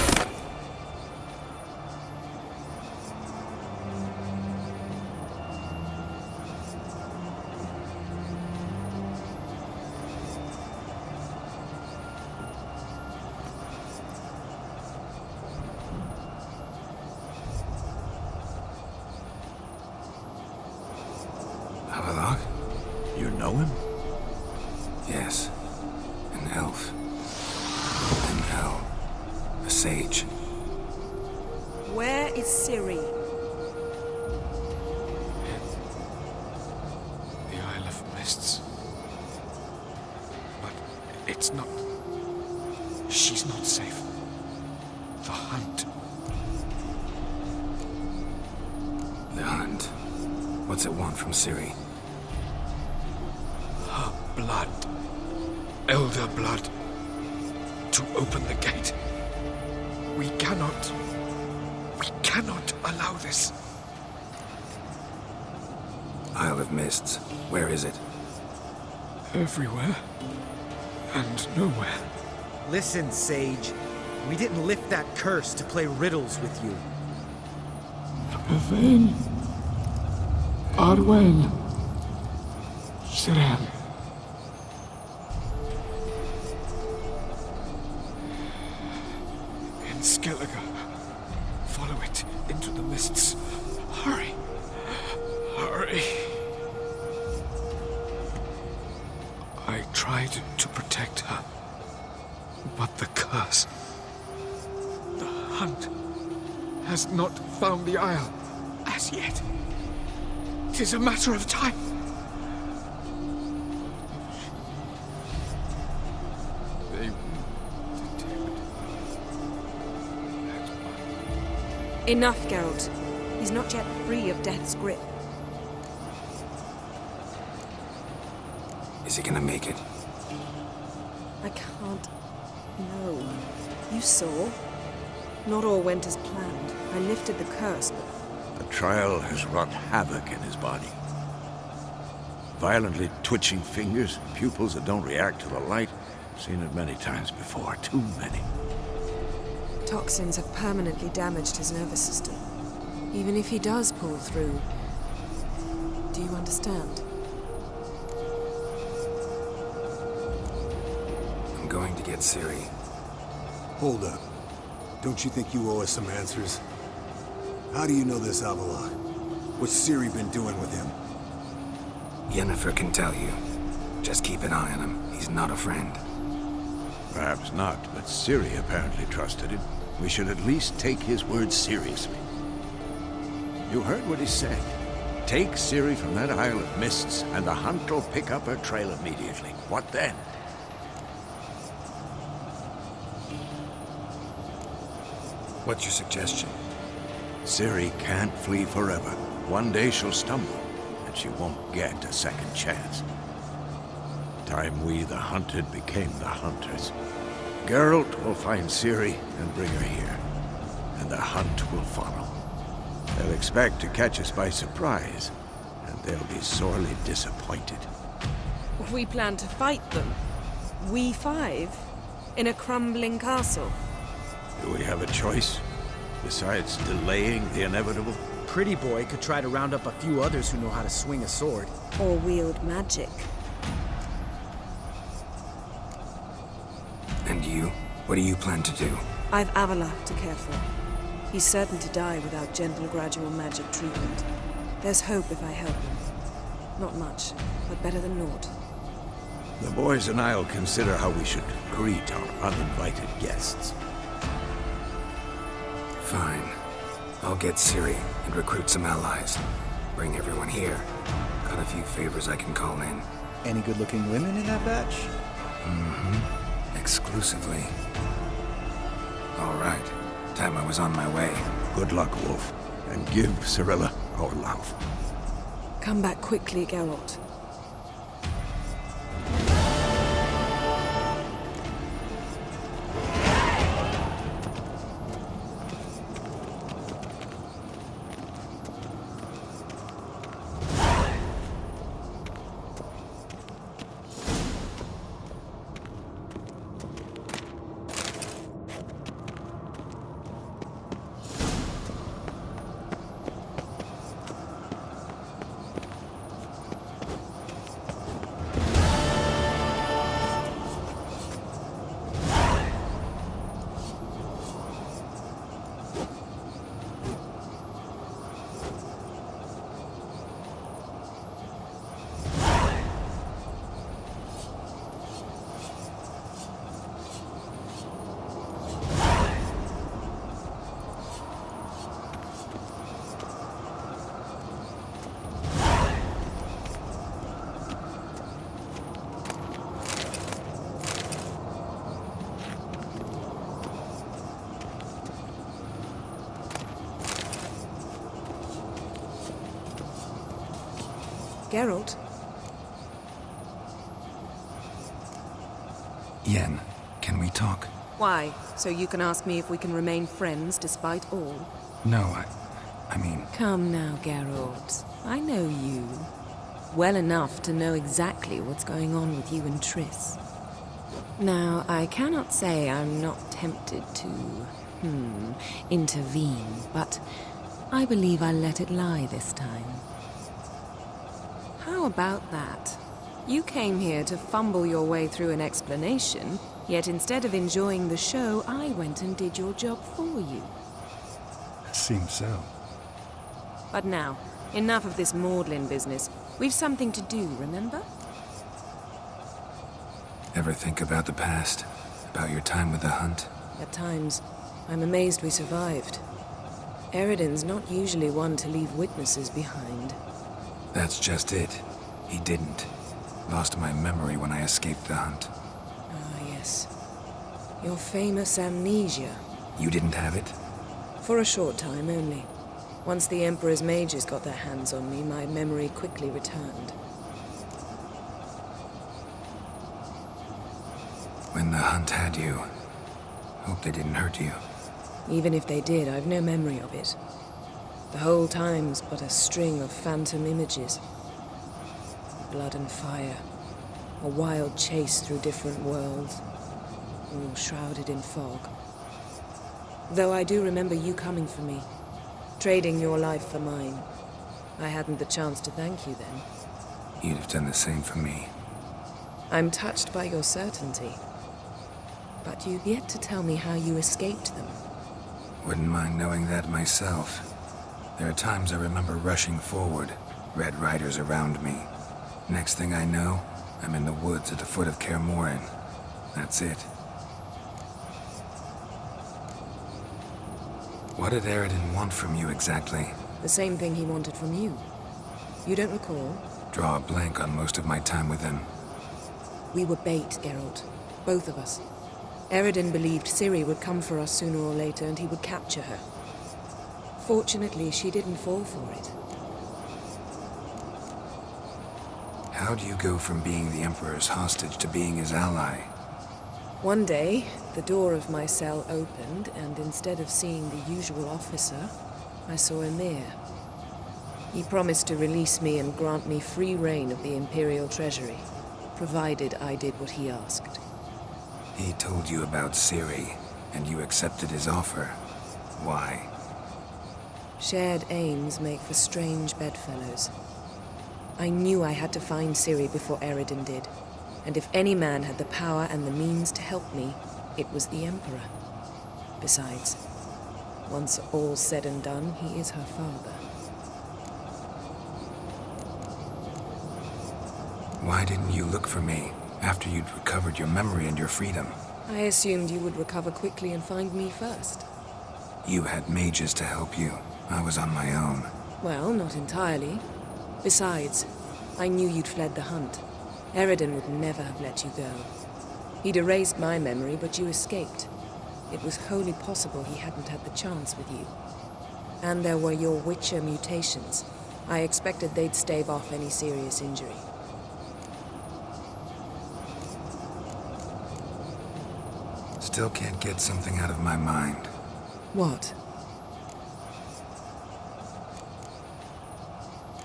You know him? Yes. An elf. An elf. A sage. Where is Ciri? The Isle of Mists. But it's not... She's not safe. The hunt. The hunt. What's it want from Ciri? Her blood. Elder blood. To open the gate. We cannot allow this. Isle of Mists. Where is it? Everywhere. And nowhere. Listen, Sage. We didn't lift that curse to play riddles with you. Yvain. Arwen. Siren. In Skellige. Follow it into the mists. Hurry. Hurry. I tried to protect her. But the curse... The hunt has not found the Isle as yet. It is a matter of time. They will detect that one. Enough, Geralt. He's not yet free of death's grip. Is he gonna make it? I can't... No. You saw. Not all went as planned. I lifted the curse, but... The trial has wrought havoc in his body. Violently twitching fingers, pupils that don't react to the light. Seen it many times before, too many. Toxins have permanently damaged his nervous system. Even if he does pull through... Do you understand? I'm going to get Ciri. Hold up. Don't you think you owe us some answers? How do you know this Avalok? What's Ciri been doing with him? Yennefer can tell you. Just keep an eye on him. He's not a friend. Perhaps not, but Ciri apparently trusted him. We should at least take his words seriously. You heard what he said. Take Ciri from that Isle of Mists, and the hunt will pick up her trail immediately. What then? What's your suggestion? Ciri can't flee forever. One day she'll stumble, and she won't get a second chance. Time we, the hunted, became the hunters. Geralt will find Ciri and bring her here, and the hunt will follow. They'll expect to catch us by surprise, and they'll be sorely disappointed. We plan to fight them. We five? In a crumbling castle? Do we have a choice? Besides delaying the inevitable? Pretty Boy could try to round up a few others who know how to swing a sword. Or wield magic. And you? What do you plan to do? I've Avila to care for. He's certain to die without gentle, gradual magic treatment. There's hope if I help him. Not much, but better than naught. The boys and I'll consider how we should greet our uninvited guests. Fine. I'll get Ciri and recruit some allies. Bring everyone here. Got a few favors I can call in. Any good-looking women in that batch? Mm-hmm. Exclusively. All right. Time I was on my way. Good luck, Wolf. And give Cirilla our love. Come back quickly, Geralt. Geralt? Yen, can we talk? Why? So you can ask me if we can remain friends despite all? No, I mean... Come now, Geralt. I know you. Well enough to know exactly what's going on with you and Triss. Now, I cannot say I'm not tempted to, intervene, but I believe I'll let it lie this time. How about that? You came here to fumble your way through an explanation, yet instead of enjoying the show, I went and did your job for you. Seems so. But now, enough of this maudlin business. We've something to do, remember? Ever think about the past? About your time with the hunt? At times, I'm amazed we survived. Eridan's not usually one to leave witnesses behind. That's just it. He didn't. Lost my memory when I escaped the hunt. Ah, yes. Your famous amnesia. You didn't have it? For a short time only. Once the Emperor's mages got their hands on me, my memory quickly returned. When the hunt had you, hope they didn't hurt you. Even if they did, I've no memory of it. The whole time's but a string of phantom images. Blood and fire. A wild chase through different worlds. All shrouded in fog. Though I do remember you coming for me. Trading your life for mine. I hadn't the chance to thank you then. You'd have done the same for me. I'm touched by your certainty. But you've yet to tell me how you escaped them. Wouldn't mind knowing that myself. There are times I remember rushing forward, Red Riders around me. Next thing I know, I'm in the woods at the foot of Kaer Morhen. That's it. What did Eridan want from you exactly? The same thing he wanted from you. You don't recall? Draw a blank on most of my time with him. We were bait, Geralt. Both of us. Eredin believed Ciri would come for us sooner or later and he would capture her. Fortunately, she didn't fall for it. How do you go from being the Emperor's hostage to being his ally? One day, the door of my cell opened, and instead of seeing the usual officer, I saw Emir. He promised to release me and grant me free reign of the Imperial Treasury, provided I did what he asked. He told you about Ciri, and you accepted his offer. Why? Shared aims make for strange bedfellows. I knew I had to find Ciri before Eredin did, and if any man had the power and the means to help me, it was the Emperor. Besides, once all's said and done, he is her father. Why didn't you look for me after you'd recovered your memory and your freedom? I assumed you would recover quickly and find me first. You had mages to help you. I was on my own. Well, not entirely. Besides, I knew you'd fled the hunt. Eredin would never have let you go. He'd erased my memory, but you escaped. It was wholly possible he hadn't had the chance with you. And there were your Witcher mutations. I expected they'd stave off any serious injury. Still can't get something out of my mind. What?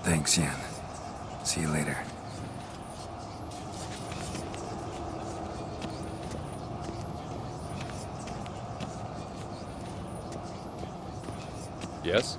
Thanks, Yen. See you later. Yes?